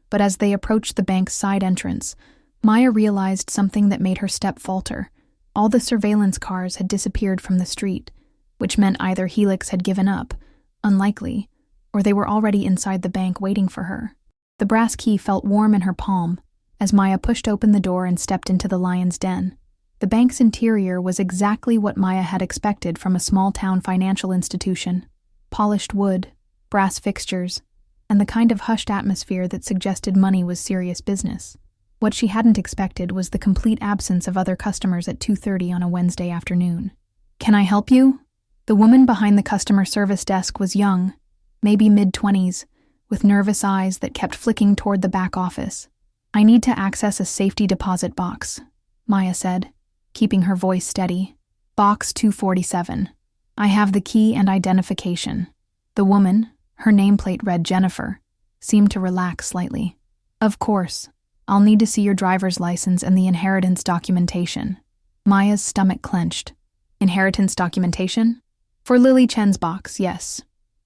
But as they approached the bank's side entrance, Maya realized something that made her step falter. All the surveillance cars had disappeared from the street, which meant either Helix had given up, unlikely, or they were already inside the bank waiting for her. The brass key felt warm in her palm as Maya pushed open the door and stepped into the lion's den. The bank's interior was exactly what Maya had expected from a small-town financial institution. Polished wood, brass fixtures, and the kind of hushed atmosphere that suggested money was serious business. What she hadn't expected was the complete absence of other customers at 2:30 on a Wednesday afternoon. "Can I help you?" The woman behind the customer service desk was young, maybe mid-20s, with nervous eyes that kept flicking toward the back office. "I need to access a safety deposit box," Maya said, keeping her voice steady. "Box 247. I have the key and identification." The woman, her nameplate read Jennifer, seemed to relax slightly. "Of course. I'll need to see your driver's license and the inheritance documentation." Maya's stomach clenched. "Inheritance documentation?" "For Lily Chen's box, yes.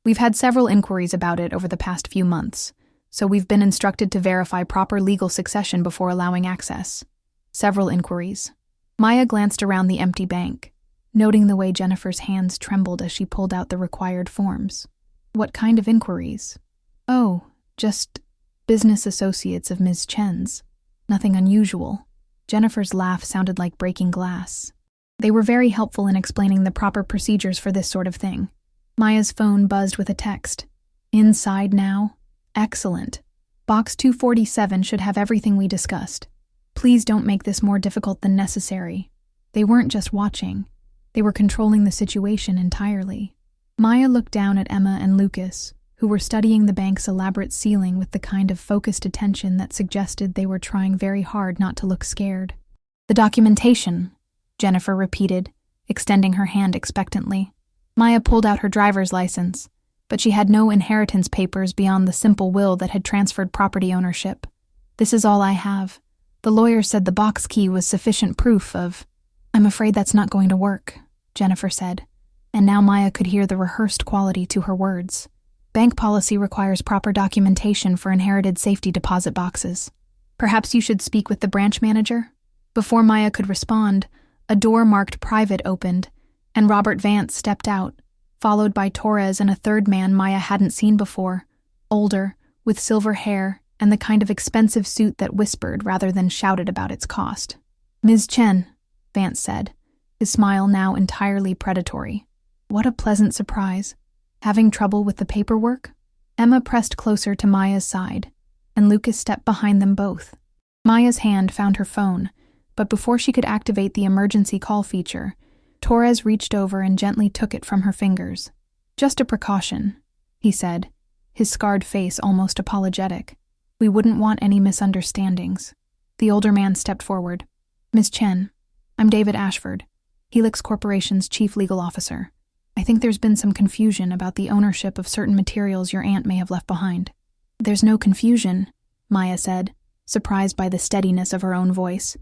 We've had several inquiries about it over the past few months, so we've been instructed to verify proper legal succession before allowing access." Several inquiries. Maya glanced around the empty bank, noting the way Jennifer's hands trembled as she pulled out the required forms. "What kind of inquiries?" "Oh, just business associates of Ms. Chen's. Nothing unusual." Jennifer's laugh sounded like breaking glass. They were very helpful in explaining the proper procedures for this sort of thing. Maya's phone buzzed with a text. "Inside now? Excellent. Box 247 should have everything we discussed. Please don't make this more difficult than necessary." They weren't just watching. They were controlling the situation entirely. Maya looked down at Emma and Lucas, who were studying the bank's elaborate ceiling with the kind of focused attention that suggested they were trying very hard not to look scared. "The documentation," Jennifer repeated, extending her hand expectantly. Maya pulled out her driver's license, but she had no inheritance papers beyond the simple will that had transferred property ownership. "This is all I have. The lawyer said the box key was sufficient proof of—" "I'm afraid that's not going to work," Jennifer said, and now Maya could hear the rehearsed quality to her words. "Bank policy requires proper documentation for inherited safety deposit boxes. Perhaps you should speak with the branch manager?" Before Maya could respond, a door marked "Private" opened, and Robert Vance stepped out, followed by Torres and a third man Maya hadn't seen before, older, with silver hair and the kind of expensive suit that whispered rather than shouted about its cost. "Ms. Chen," Vance said, his smile now entirely predatory. "What a pleasant surprise. Having trouble with the paperwork?" Emma pressed closer to Maya's side, and Lucas stepped behind them both. Maya's hand found her phone, but before she could activate the emergency call feature, Torres reached over and gently took it from her fingers. "Just a precaution," he said, his scarred face almost apologetic. "We wouldn't want any misunderstandings." The older man stepped forward. "Miss Chen, I'm David Ashford, Helix Corporation's chief legal officer. I think there's been some confusion about the ownership of certain materials your aunt may have left behind." "There's no confusion," Maya said, surprised by the steadiness of her own voice.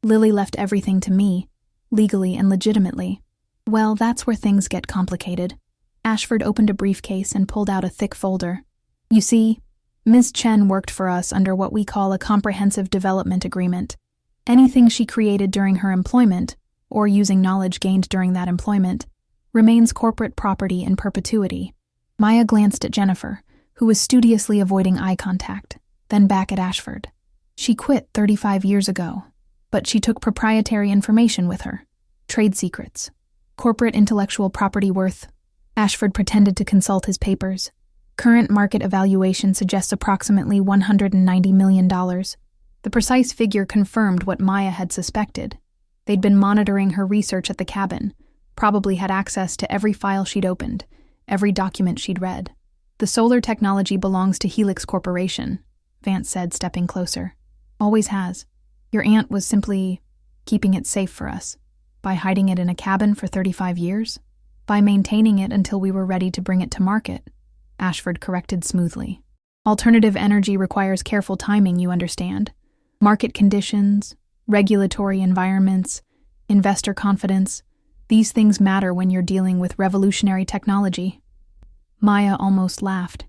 "Lily left everything to me, legally and legitimately." "Well, that's where things get complicated." Ashford opened a briefcase and pulled out a thick folder. "You see, Ms. Chen worked for us under what we call a comprehensive development agreement. Anything she created during her employment, or using knowledge gained during that employment, remains corporate property in perpetuity." Maya glanced at Jennifer, who was studiously avoiding eye contact, then back at Ashford. "She quit 35 years ago, but she took proprietary information with her. Trade secrets. Corporate intellectual property worth—" Ashford pretended to consult his papers. "Current market evaluation suggests approximately $190 million. The precise figure confirmed what Maya had suspected. They'd been monitoring her research at the cabin, probably had access to every file she'd opened, every document she'd read. "The solar technology belongs to Helix Corporation," Vance said, stepping closer. "Always has. Your aunt was simply keeping it safe for us. By hiding it in a cabin for 35 years? By maintaining it until we were ready to bring it to market," Ashford corrected smoothly. "Alternative energy requires careful timing, you understand. Market conditions, regulatory environments, investor confidence. These things matter when you're dealing with revolutionary technology." Maya almost laughed.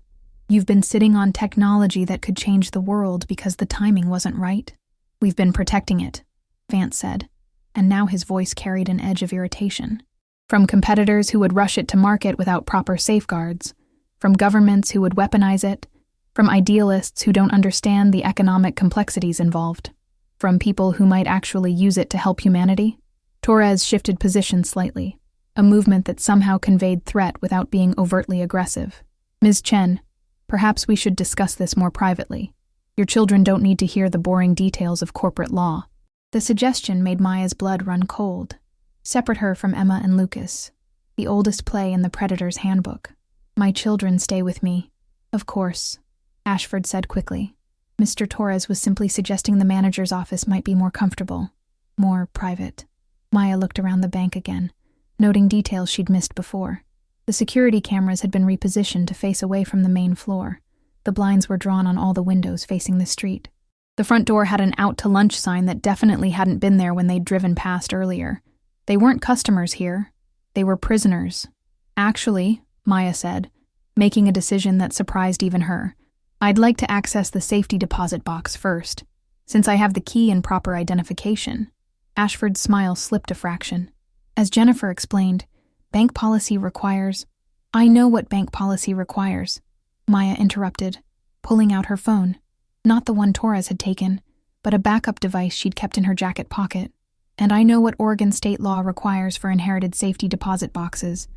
"You've been sitting on technology that could change the world because the timing wasn't right?" "We've been protecting it," Vance said, and now his voice carried an edge of irritation. "From competitors who would rush it to market without proper safeguards, from governments who would weaponize it, from idealists who don't understand the economic complexities involved, from people who might actually use it to help humanity." Torres shifted position slightly, a movement that somehow conveyed threat without being overtly aggressive. "Ms. Chen, perhaps we should discuss this more privately. Your children don't need to hear the boring details of corporate law." The suggestion made Maya's blood run cold. Separate her from Emma and Lucas, the oldest play in the Predator's handbook. "My children stay with me." "Of course," Ashford said quickly. Mr. Torres was simply suggesting the manager's office might be more comfortable, more private. Maya looked around the bank again, noting details she'd missed before. The security cameras had been repositioned to face away from the main floor. The blinds were drawn on all the windows facing the street. The front door had an out-to-lunch sign that definitely hadn't been there when they'd driven past earlier. They weren't customers here. They were prisoners. "Actually," Maya said, making a decision that surprised even her, "I'd like to access the safety deposit box first, since I have the key and proper identification." Ashford's smile slipped a fraction. "As Jennifer explained, bank policy requires—" "I know what bank policy requires," Maya interrupted, pulling out her phone. Not the one Torres had taken, but a backup device she'd kept in her jacket pocket. "And I know what Oregon state law requires for inherited safety deposit boxes.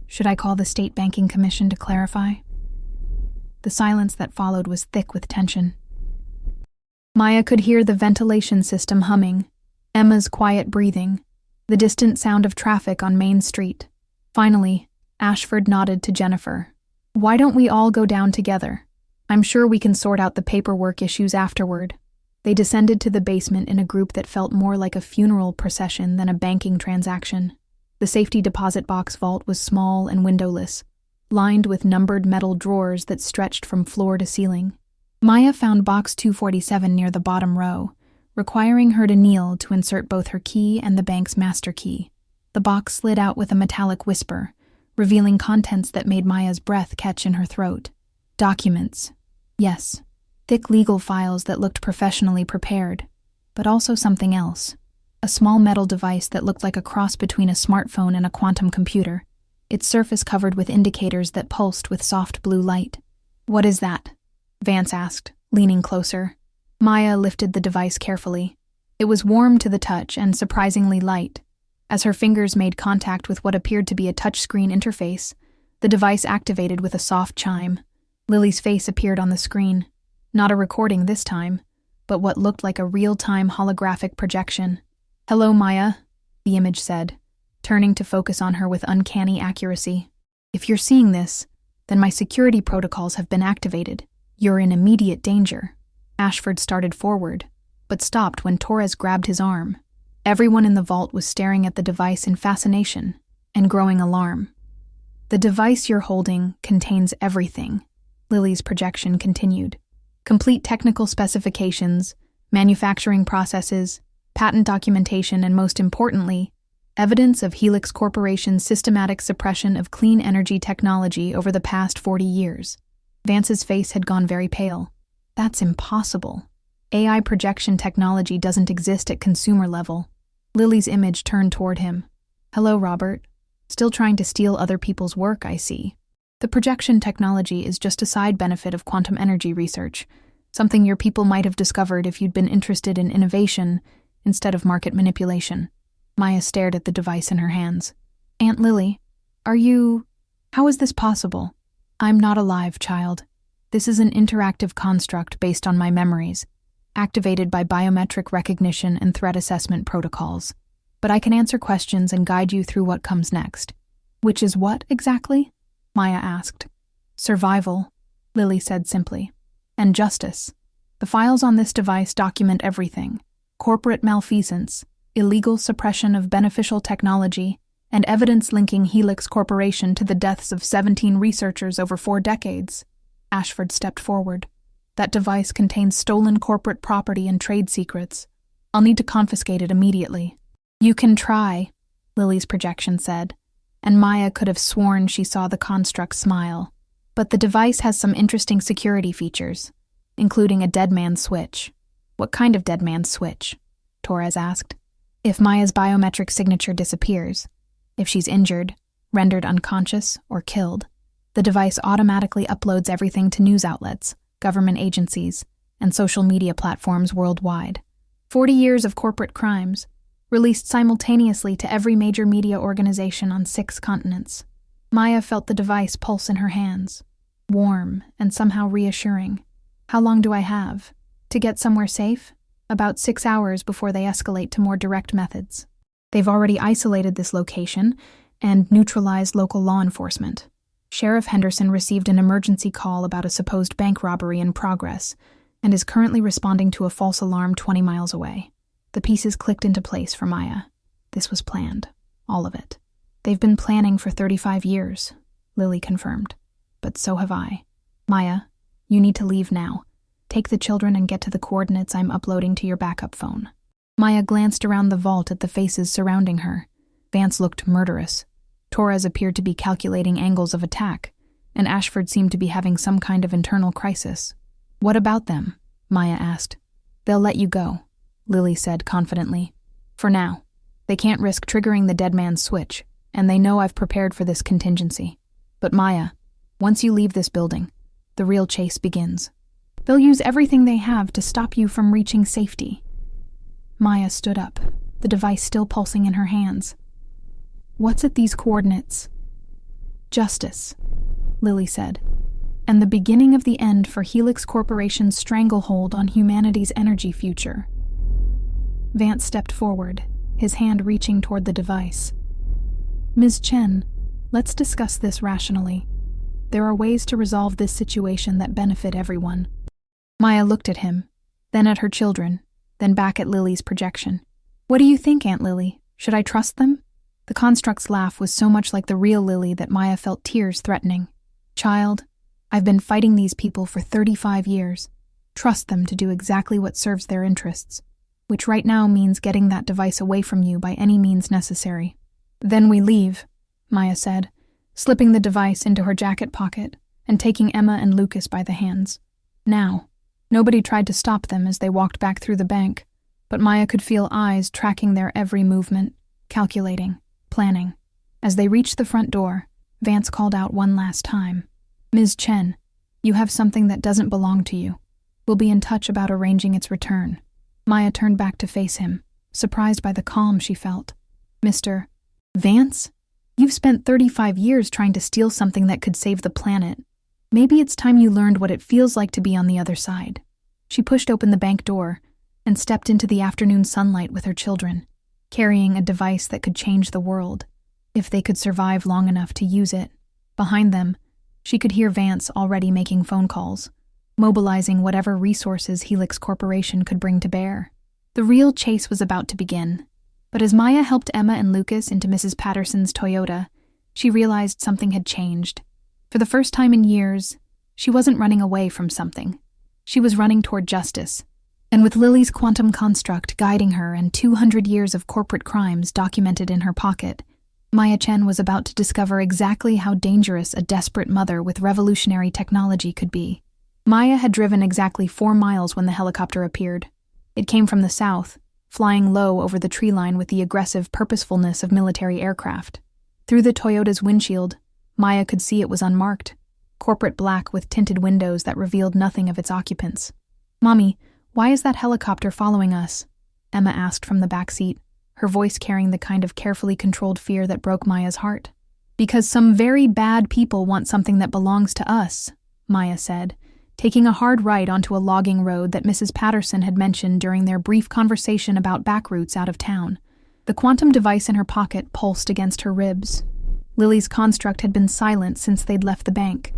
Should I call the State Banking Commission to clarify?" The silence that followed was thick with tension. Maya could hear the ventilation system humming, Emma's quiet breathing, the distant sound of traffic on Main Street. Finally, Ashford nodded to Jennifer. Why don't we all go down together? I'm sure we can sort out the paperwork issues afterward. They descended to the basement in a group that felt more like a funeral procession than a banking transaction. The safety deposit box vault was small and windowless, lined with numbered metal drawers that stretched from floor to ceiling. Maya found box 247 near the bottom row, requiring her to kneel to insert both her key and the bank's master key. The box slid out with a metallic whisper, revealing contents that made Maya's breath catch in her throat. Documents. Yes, thick legal files that looked professionally prepared, but also something else. A small metal device that looked like a cross between a smartphone and a quantum computer, its surface covered with indicators that pulsed with soft blue light. "What is that?" Vance asked, leaning closer. Maya lifted the device carefully. It was warm to the touch and surprisingly light. As her fingers made contact with what appeared to be a touchscreen interface, the device activated with a soft chime. Lily's face appeared on the screen. Not a recording this time, but what looked like a real-time holographic projection. "Hello, Maya," the image said, turning to focus on her with uncanny accuracy. "If you're seeing this, then my security protocols have been activated. You're in immediate danger." Ashford started forward, but stopped when Torres grabbed his arm. Everyone in the vault was staring at the device in fascination and growing alarm. "The device you're holding contains everything," Lily's projection continued. "Complete technical specifications, manufacturing processes, patent documentation, and most importantly, evidence of Helix Corporation's systematic suppression of clean energy technology over the past 40 years. Vance's face had gone very pale. "That's impossible. AI projection technology doesn't exist at consumer level." Lily's image turned toward him. "Hello, Robert. Still trying to steal other people's work, I see. The projection technology is just a side benefit of quantum energy research, something your people might have discovered if you'd been interested in innovation instead of market manipulation." Maya stared at the device in her hands. "Aunt Lily, how is this possible?" "I'm not alive, child. This is an interactive construct based on my memories, activated by biometric recognition and threat assessment protocols. But I can answer questions and guide you through what comes next." "Which is what, exactly?" Maya asked. "Survival," Lily said simply. "And justice. The files on this device document everything: corporate malfeasance, illegal suppression of beneficial technology, and evidence linking Helix Corporation to the deaths of 17 researchers over 4 decades. Ashford stepped forward. "That device contains stolen corporate property and trade secrets. I'll need to confiscate it immediately." "You can try," Lily's projection said, and Maya could have sworn she saw the construct smile. "But the device has some interesting security features, including a dead man's switch." "What kind of dead man's switch?" Torres asked. "If Maya's biometric signature disappears, if she's injured, rendered unconscious, or killed, the device automatically uploads everything to news outlets, government agencies, and social media platforms worldwide. 40 years of corporate crimes, released simultaneously to every major media organization on 6 continents." Maya felt the device pulse in her hands, warm and somehow reassuring. "How long do I have? To get somewhere safe?" "About 6 hours before they escalate to more direct methods. They've already isolated this location and neutralized local law enforcement. Sheriff Henderson received an emergency call about a supposed bank robbery in progress and is currently responding to a false alarm 20 miles away." The pieces clicked into place for Maya. This was planned. All of it. "They've been planning for 35 years, Lily confirmed. "But so have I. Maya, you need to leave now. Take the children and get to the coordinates I'm uploading to your backup phone." Maya glanced around the vault at the faces surrounding her. Vance looked murderous. Torres appeared to be calculating angles of attack, and Ashford seemed to be having some kind of internal crisis. "What about them?" Maya asked. "They'll let you go," Lily said confidently. "For now. They can't risk triggering the dead man's switch, and they know I've prepared for this contingency. But Maya, once you leave this building, the real chase begins. They'll use everything they have to stop you from reaching safety." Maya stood up, the device still pulsing in her hands. "What's at these coordinates?" "Justice," Lily said, "and the beginning of the end for Helix Corporation's stranglehold on humanity's energy future." Vance stepped forward, his hand reaching toward the device. "Ms. Chen, let's discuss this rationally. There are ways to resolve this situation that benefit everyone. Maya looked at him, then at her children, then back at Lily's projection. What do you think, Aunt Lily? Should I trust them? The construct's laugh was so much like the real Lily that Maya felt tears threatening. Child, I've been fighting these people for 35 years. Trust them to do exactly what serves their interests, which right now means getting that device away from you by any means necessary. Then we leave, Maya said, slipping the device into her jacket pocket and taking Emma and Lucas by the hands. Now, nobody tried to stop them as they walked back through the bank, but Maya could feel eyes tracking their every movement, calculating, planning. As they reached the front door, Vance called out one last time. Ms. Chen, you have something that doesn't belong to you. We'll be in touch about arranging its return. Maya turned back to face him, surprised by the calm she felt. Mr. Vance? You've spent 35 years trying to steal something that could save the planet. Maybe it's time you learned what it feels like to be on the other side. She pushed open the bank door and stepped into the afternoon sunlight with her children, carrying a device that could change the world, if they could survive long enough to use it. Behind them, she could hear Vance already making phone calls, mobilizing whatever resources Helix Corporation could bring to bear. The real chase was about to begin, but as Maya helped Emma and Lucas into Mrs. Patterson's Toyota, she realized something had changed. For the first time in years, she wasn't running away from something. She was running toward justice. And with Lily's quantum construct guiding her and 200 years of corporate crimes documented in her pocket, Maya Chen was about to discover exactly how dangerous a desperate mother with revolutionary technology could be. Maya had driven exactly 4 miles when the helicopter appeared. It came from the south, flying low over the tree line with the aggressive purposefulness of military aircraft. Through the Toyota's windshield, Maya could see it was unmarked, corporate black with tinted windows that revealed nothing of its occupants. Mommy, why is that helicopter following us? Emma asked from the back seat, her voice carrying the kind of carefully controlled fear that broke Maya's heart. Because some very bad people want something that belongs to us, Maya said, taking a hard right onto a logging road that Mrs. Patterson had mentioned during their brief conversation about back routes out of town. The quantum device in her pocket pulsed against her ribs. Lily's construct had been silent since they'd left the bank,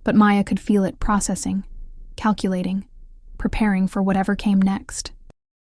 but Maya could feel it processing, calculating, preparing for whatever came next.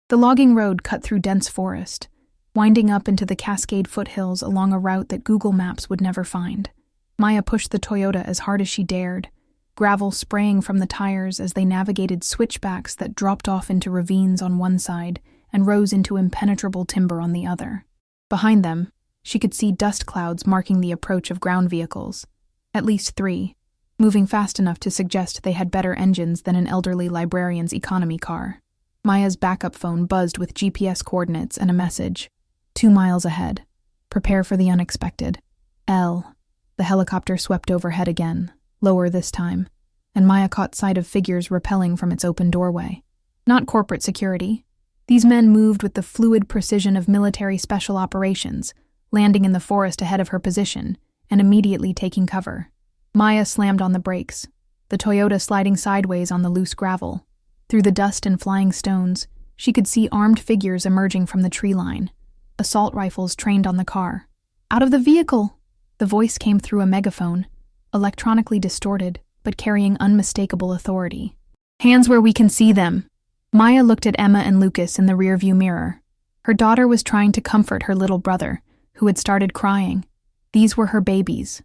The logging road cut through dense forest, winding up into the Cascade foothills along a route that Google Maps would never find. Maya pushed the Toyota as hard as she dared, gravel spraying from the tires as they navigated switchbacks that dropped off into ravines on one side and rose into impenetrable timber on the other. Behind them, she could see dust clouds marking the approach of ground vehicles, at least 3, moving fast enough to suggest they had better engines than an elderly librarian's economy car. Maya's backup phone buzzed with GPS coordinates and a message. 2 miles ahead. Prepare for the unexpected. L. The helicopter swept overhead again, lower this time, and Maya caught sight of figures rappelling from its open doorway. Not corporate security. These men moved with the fluid precision of military special operations, landing in the forest ahead of her position and immediately taking cover. Maya slammed on the brakes, the Toyota sliding sideways on the loose gravel. Through the dust and flying stones, she could see armed figures emerging from the tree line, assault rifles trained on the car. Out of the vehicle! The voice came through a megaphone, electronically distorted, but carrying unmistakable authority. Hands where we can see them! Maya looked at Emma and Lucas in the rearview mirror. Her daughter was trying to comfort her little brother, who had started crying. These were her babies,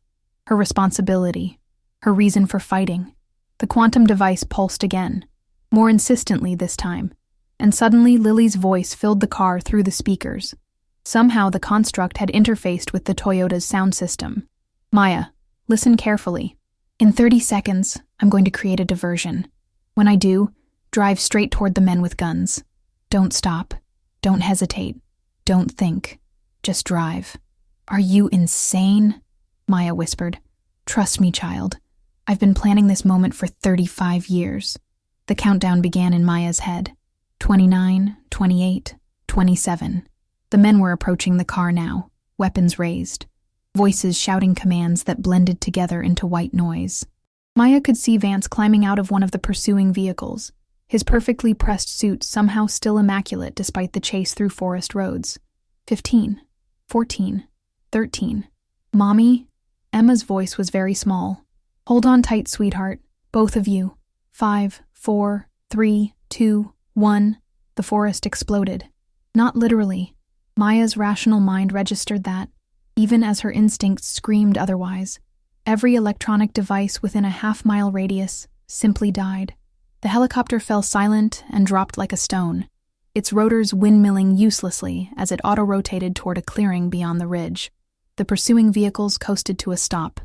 her responsibility, her reason for fighting. The quantum device pulsed again, more insistently this time, and suddenly Lily's voice filled the car through the speakers. Somehow the construct had interfaced with the Toyota's sound system. Maya, listen carefully. In 30 seconds, I'm going to create a diversion. When I do, drive straight toward the men with guns. Don't stop. Don't hesitate. Don't think. Just drive. Are you insane? Maya whispered. Trust me, child. I've been planning this moment for 35 years. The countdown began in Maya's head. 29, 28, 27. The men were approaching the car now, weapons raised, voices shouting commands that blended together into white noise. Maya could see Vance climbing out of one of the pursuing vehicles, his perfectly pressed suit somehow still immaculate despite the chase through forest roads. 15, 14, 13. Mommy? Emma's voice was very small, Hold on tight, sweetheart. Both of you. 5, 4, 3, 2, 1. The forest exploded. Not literally. Maya's rational mind registered that, even as her instincts screamed otherwise. Every electronic device within a half-mile radius simply died. The helicopter fell silent and dropped like a stone, its rotors windmilling uselessly as it auto-rotated toward a clearing beyond the ridge. The pursuing vehicles coasted to a stop,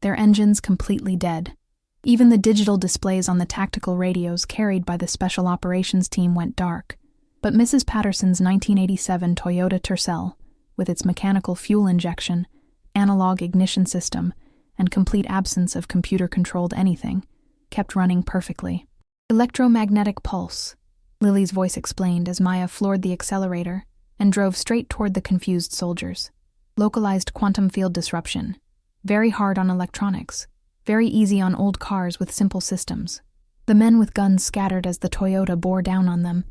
their engines completely dead. Even the digital displays on the tactical radios carried by the Special Operations Team went dark. But Mrs. Patterson's 1987 Toyota Tercel, with its mechanical fuel injection, analog ignition system, and complete absence of computer-controlled anything, kept running perfectly. Electromagnetic pulse, Lily's voice explained as Maya floored the accelerator and drove straight toward the confused soldiers. Localized quantum field disruption. Very hard on electronics. Very easy on old cars with simple systems. The men with guns scattered as the Toyota bore down on them,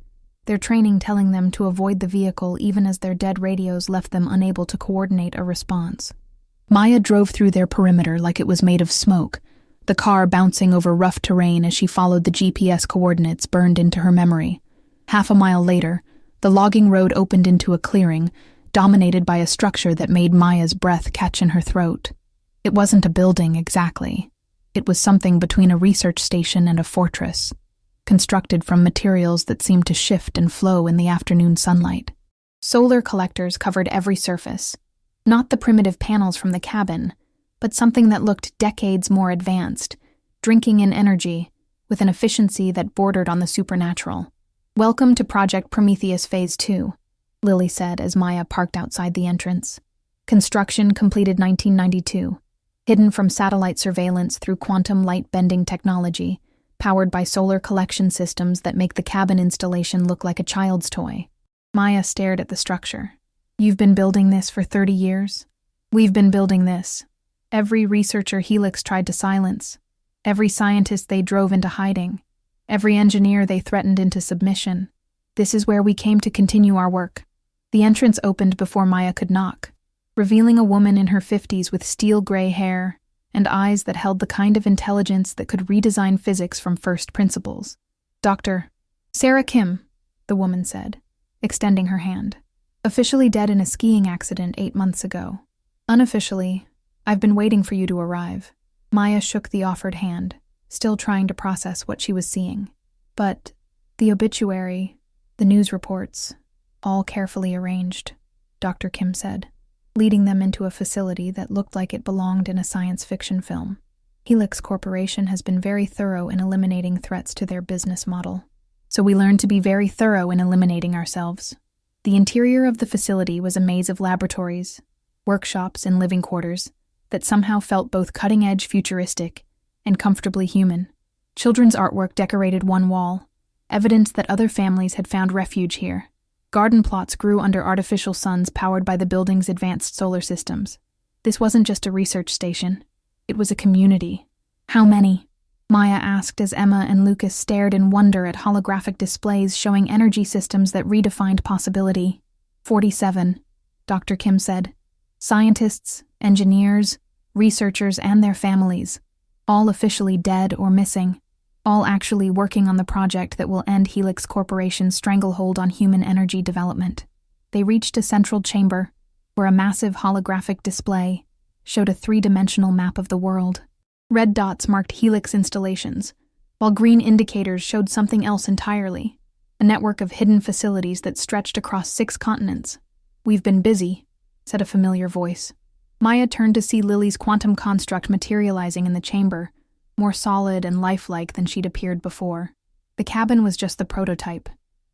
their training telling them to avoid the vehicle even as their dead radios left them unable to coordinate a response. Maya drove through their perimeter like it was made of smoke, the car bouncing over rough terrain as she followed the GPS coordinates burned into her memory. Half a mile later, the logging road opened into a clearing, dominated by a structure that made Maya's breath catch in her throat. It wasn't a building exactly. It was something between a research station and a fortress, constructed from materials that seemed to shift and flow in the afternoon sunlight. Solar collectors covered every surface, not the primitive panels from the cabin, but something that looked decades more advanced, drinking in energy with an efficiency that bordered on the supernatural. "Welcome to Project Prometheus Phase 2, Lily said as Maya parked outside the entrance. Construction completed 1992, hidden from satellite surveillance through quantum light-bending technology, powered by solar collection systems that make the cabin installation look like a child's toy. Maya stared at the structure. "You've been building this for 30 years? We've been building this. Every researcher Helix tried to silence, every scientist they drove into hiding, every engineer they threatened into submission. This is where we came to continue our work." The entrance opened before Maya could knock, revealing a woman in her 50s with steel-gray hair and eyes that held the kind of intelligence that could redesign physics from first principles. "Dr. Sarah Kim," the woman said, extending her hand. "Officially dead in a skiing accident 8 months ago. Unofficially, I've been waiting for you to arrive." Maya shook the offered hand, still trying to process what she was seeing. "But the obituary, the news reports, all carefully arranged," Dr. Kim said, leading them into a facility that looked like it belonged in a science fiction film. "Helix Corporation has been very thorough in eliminating threats to their business model. So we learned to be very thorough in eliminating ourselves." The interior of the facility was a maze of laboratories, workshops, and living quarters that somehow felt both cutting-edge futuristic and comfortably human. Children's artwork decorated one wall, evidence that other families had found refuge here. Garden plots grew under artificial suns powered by the building's advanced solar systems. This wasn't just a research station. It was a community. "How many?" Maya asked as Emma and Lucas stared in wonder at holographic displays showing energy systems that redefined possibility. 47, Dr. Kim said. "Scientists, engineers, researchers, and their families, all officially dead or missing, all actually working on the project that will end Helix Corporation's stranglehold on human energy development." They reached a central chamber, where a massive holographic display showed a 3-dimensional map of the world. Red dots marked Helix installations, while green indicators showed something else entirely, a network of hidden facilities that stretched across 6 continents. "We've been busy," said a familiar voice. Maya turned to see Lily's quantum construct materializing in the chamber, more solid and lifelike than she'd appeared before. The cabin was just the prototype.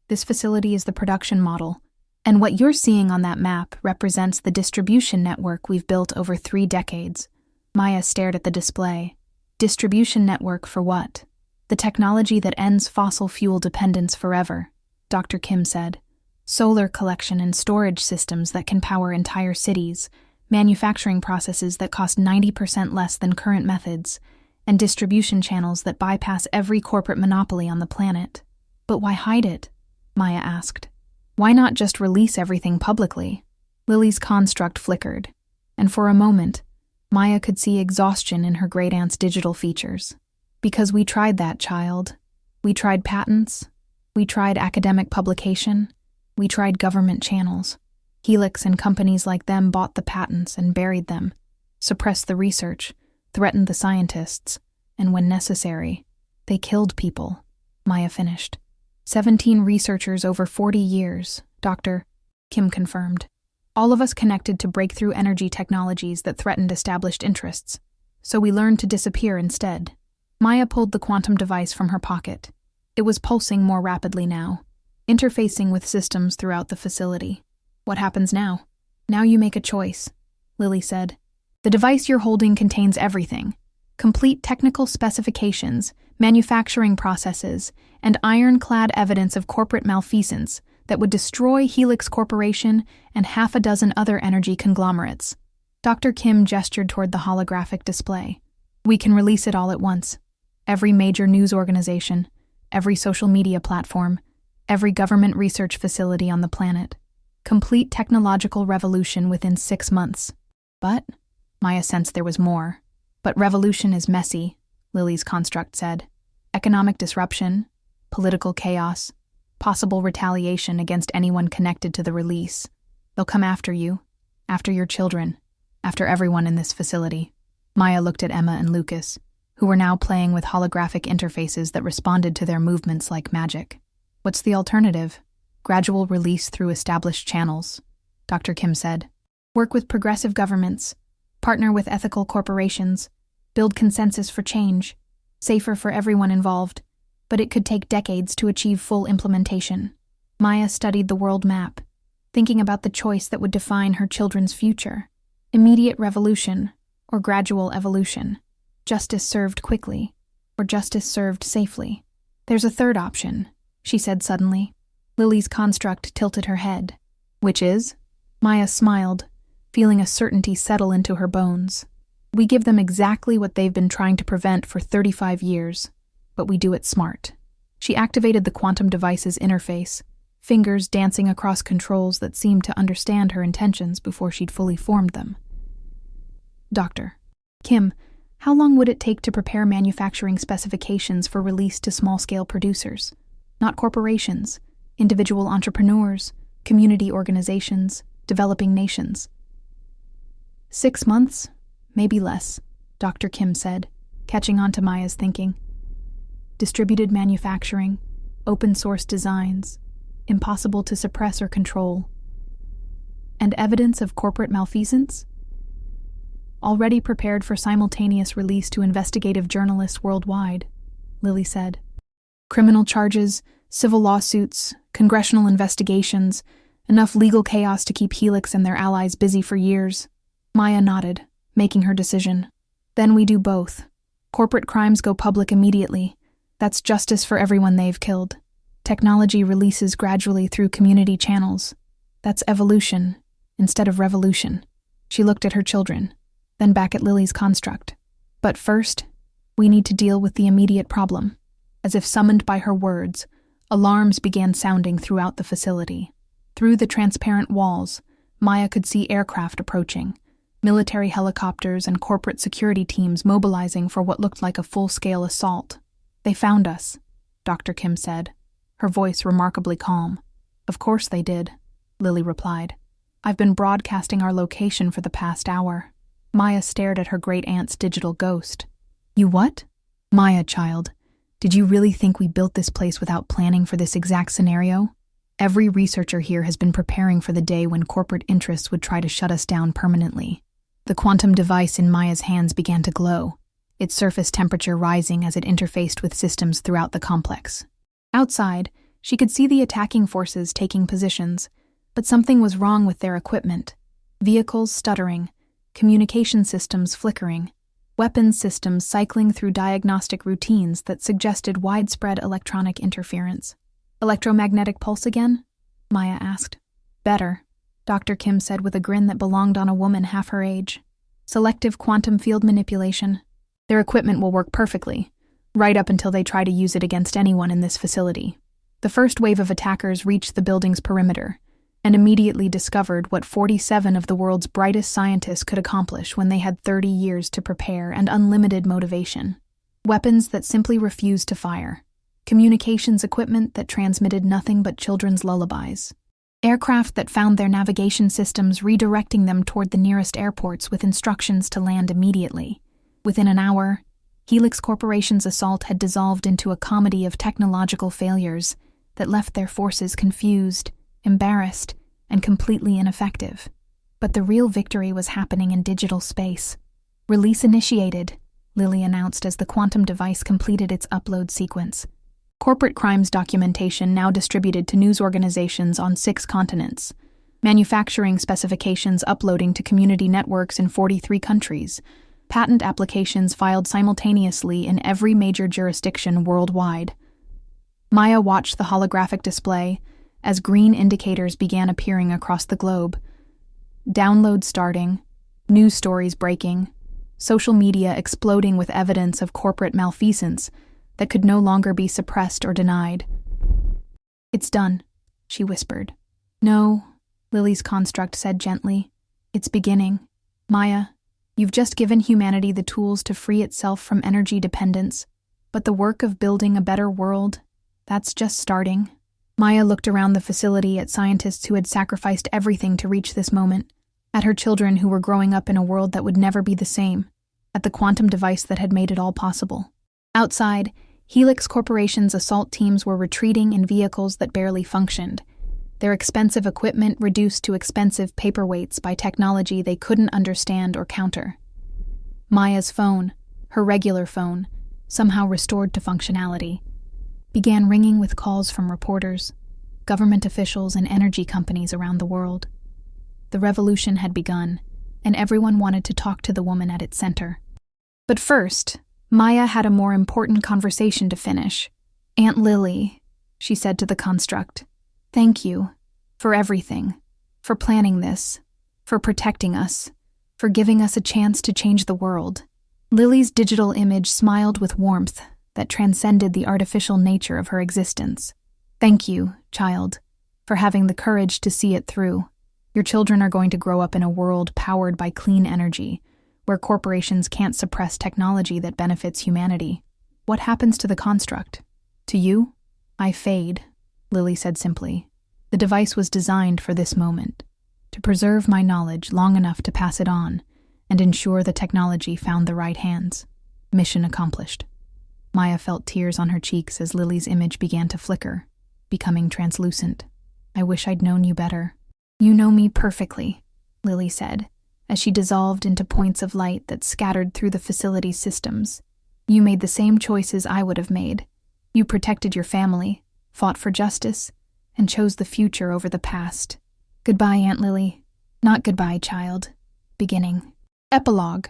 This facility is the production model, and what you're seeing on that map represents the distribution network we've built over 3 decades. Maya stared at the display. Distribution network for what? "The technology that ends fossil fuel dependence forever," Dr. Kim said. "Solar collection and storage systems that can power entire cities, manufacturing processes that cost 90% less than current methods, and distribution channels that bypass every corporate monopoly on the planet." "But why hide it?" Maya asked. "Why not just release everything publicly?" Lily's construct flickered, and for a moment, Maya could see exhaustion in her great-aunt's digital features. Because we tried that, child. We tried patents. We tried academic publication. We tried government channels. Helix and companies like them bought the patents and buried them, suppressed the research, threatened the scientists, and when necessary, they killed people, Maya finished. 17 researchers over 40 years, Dr. Kim confirmed. All of us connected to breakthrough energy technologies that threatened established interests. So we learned to disappear instead. Maya pulled the quantum device from her pocket. It was pulsing more rapidly now, interfacing with systems throughout the facility. What happens now? Now you make a choice, Lily said. The device you're holding contains everything. Complete technical specifications, manufacturing processes, and ironclad evidence of corporate malfeasance that would destroy Helix Corporation and half a dozen other energy conglomerates. Dr. Kim gestured toward the holographic display. We can release it all at once. Every major news organization, every social media platform, every government research facility on the planet. Complete technological revolution within 6 months. But Maya sensed there was more. But revolution is messy, Lily's construct said. Economic disruption, political chaos, possible retaliation against anyone connected to the release. They'll come after you, after your children, after everyone in this facility. Maya looked at Emma and Lucas, who were now playing with holographic interfaces that responded to their movements like magic. What's the alternative? Gradual release through established channels, Dr. Kim said. Work with progressive governments, partner with ethical corporations, build consensus for change, safer for everyone involved, but it could take decades to achieve full implementation. Maya studied the world map, thinking about the choice that would define her children's future. Immediate revolution, or gradual evolution. Justice served quickly, or justice served safely. There's a third option, she said suddenly. Lily's construct tilted her head. Which is? Maya smiled, feeling a certainty settle into her bones. We give them exactly what they've been trying to prevent for 35 years, but we do it smart. She activated the quantum device's interface, fingers dancing across controls that seemed to understand her intentions before she'd fully formed them. Dr. Kim, how long would it take to prepare manufacturing specifications for release to small-scale producers? Not corporations, individual entrepreneurs, community organizations, developing nations. 6 months, maybe less, Dr. Kim said, catching on to Maya's thinking. Distributed manufacturing, open-source designs, impossible to suppress or control. And evidence of corporate malfeasance? Already prepared for simultaneous release to investigative journalists worldwide, Lily said. Criminal charges, civil lawsuits, congressional investigations, enough legal chaos to keep Helix and their allies busy for years. Maya nodded, making her decision. Then we do both. Corporate crimes go public immediately. That's justice for everyone they've killed. Technology releases gradually through community channels. That's evolution, instead of revolution. She looked at her children, then back at Lily's construct. But first, we need to deal with the immediate problem. As if summoned by her words, alarms began sounding throughout the facility. Through the transparent walls, Maya could see aircraft approaching, military helicopters and corporate security teams mobilizing for what looked like a full-scale assault. They found us, Dr. Kim said, her voice remarkably calm. Of course they did, Lily replied. I've been broadcasting our location for the past hour. Maya stared at her great-aunt's digital ghost. You what? Maya, child, did you really think we built this place without planning for this exact scenario? Every researcher here has been preparing for the day when corporate interests would try to shut us down permanently. The quantum device in Maya's hands began to glow, its surface temperature rising as it interfaced with systems throughout the complex. Outside, she could see the attacking forces taking positions, but something was wrong with their equipment. Vehicles stuttering, communication systems flickering, weapons systems cycling through diagnostic routines that suggested widespread electronic interference. Electromagnetic pulse again? Maya asked. Better, Dr. Kim said with a grin that belonged on a woman half her age. Selective quantum field manipulation. Their equipment will work perfectly, right up until they try to use it against anyone in this facility. The first wave of attackers reached the building's perimeter, and immediately discovered what 47 of the world's brightest scientists could accomplish when they had 30 years to prepare and unlimited motivation. Weapons that simply refused to fire. Communications equipment that transmitted nothing but children's lullabies. Aircraft that found their navigation systems redirecting them toward the nearest airports with instructions to land immediately. Within an hour, Helix Corporation's assault had dissolved into a comedy of technological failures that left their forces confused, embarrassed, and completely ineffective. But the real victory was happening in digital space. Release initiated, Lily announced as the quantum device completed its upload sequence. Corporate crimes documentation now distributed to news organizations on 6 continents. Manufacturing specifications uploading to community networks in 43 countries. Patent applications filed simultaneously in every major jurisdiction worldwide. Maya watched the holographic display as green indicators began appearing across the globe. Downloads starting, news stories breaking, social media exploding with evidence of corporate malfeasance that could no longer be suppressed or denied. "It's done," she whispered. "No," Lily's construct said gently. "It's beginning. Maya, you've just given humanity the tools to free itself from energy dependence, but the work of building a better world, that's just starting." Maya looked around the facility at scientists who had sacrificed everything to reach this moment, at her children who were growing up in a world that would never be the same, at the quantum device that had made it all possible. Outside, Helix Corporation's assault teams were retreating in vehicles that barely functioned, their expensive equipment reduced to expensive paperweights by technology they couldn't understand or counter. Maya's phone, her regular phone, somehow restored to functionality, began ringing with calls from reporters, government officials, and energy companies around the world. The revolution had begun, and everyone wanted to talk to the woman at its center. But first, Maya had a more important conversation to finish. "Aunt Lily," she said to the construct, "thank you for everything, for planning this, for protecting us, for giving us a chance to change the world." Lily's digital image smiled with warmth that transcended the artificial nature of her existence. "Thank you, child, for having the courage to see it through. Your children are going to grow up in a world powered by clean energy, where corporations can't suppress technology that benefits humanity. What happens to the construct? To you? I fade," Lily said simply. "The device was designed for this moment, to preserve my knowledge long enough to pass it on and ensure the technology found the right hands. Mission accomplished." Maya felt tears on her cheeks as Lily's image began to flicker, becoming translucent. "I wish I'd known you better." "You know me perfectly," Lily said, as she dissolved into points of light that scattered through the facility's systems. "You made the same choices I would have made. You protected your family, fought for justice, and chose the future over the past. Goodbye, Aunt Lily. Not goodbye, child. Beginning." Epilogue.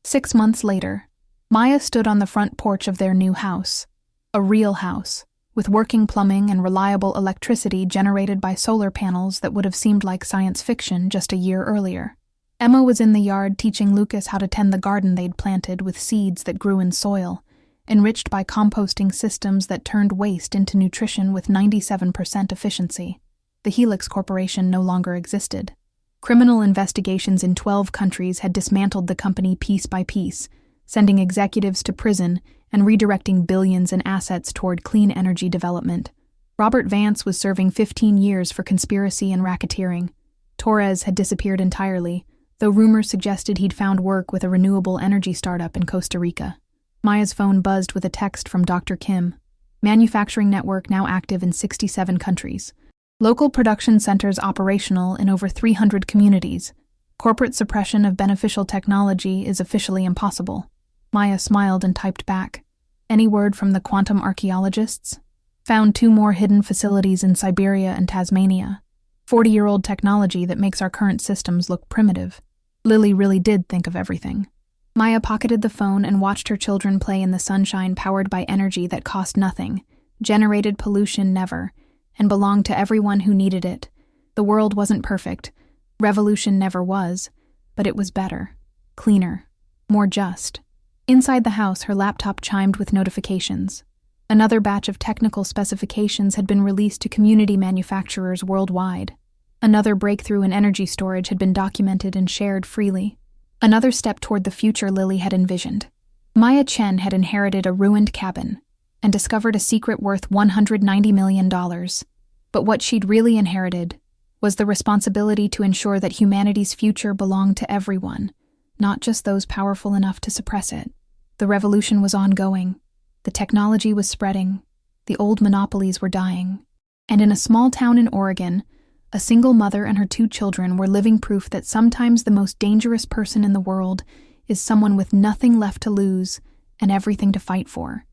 6 months later, Maya stood on the front porch of their new house. A real house, with working plumbing and reliable electricity generated by solar panels that would have seemed like science fiction just a year earlier. Emma was in the yard teaching Lucas how to tend the garden they'd planted with seeds that grew in soil, enriched by composting systems that turned waste into nutrition with 97% efficiency. The Helix Corporation no longer existed. Criminal investigations in 12 countries had dismantled the company piece by piece, sending executives to prison and redirecting billions in assets toward clean energy development. Robert Vance was serving 15 years for conspiracy and racketeering. Torres had disappeared entirely, though rumors suggested he'd found work with a renewable energy startup in Costa Rica. Maya's phone buzzed with a text from Dr. Kim. Manufacturing network now active in 67 countries. Local production centers operational in over 300 communities. Corporate suppression of beneficial technology is officially impossible. Maya smiled and typed back. "Any word from the quantum archaeologists? Found 2 more hidden facilities in Siberia and Tasmania. 40-year-old technology that makes our current systems look primitive." Lily really did think of everything. Maya pocketed the phone and watched her children play in the sunshine powered by energy that cost nothing, generated pollution never, and belonged to everyone who needed it. The world wasn't perfect. Revolution never was. But it was better, cleaner, more just. Inside the house, her laptop chimed with notifications. Another batch of technical specifications had been released to community manufacturers worldwide. Another breakthrough in energy storage had been documented and shared freely. Another step toward the future Lily had envisioned. Maya Chen had inherited a ruined cabin and discovered a secret worth $190 million. But what she'd really inherited was the responsibility to ensure that humanity's future belonged to everyone, not just those powerful enough to suppress it. The revolution was ongoing. The technology was spreading. The old monopolies were dying. And in a small town in Oregon, a single mother and her 2 children were living proof that sometimes the most dangerous person in the world is someone with nothing left to lose and everything to fight for.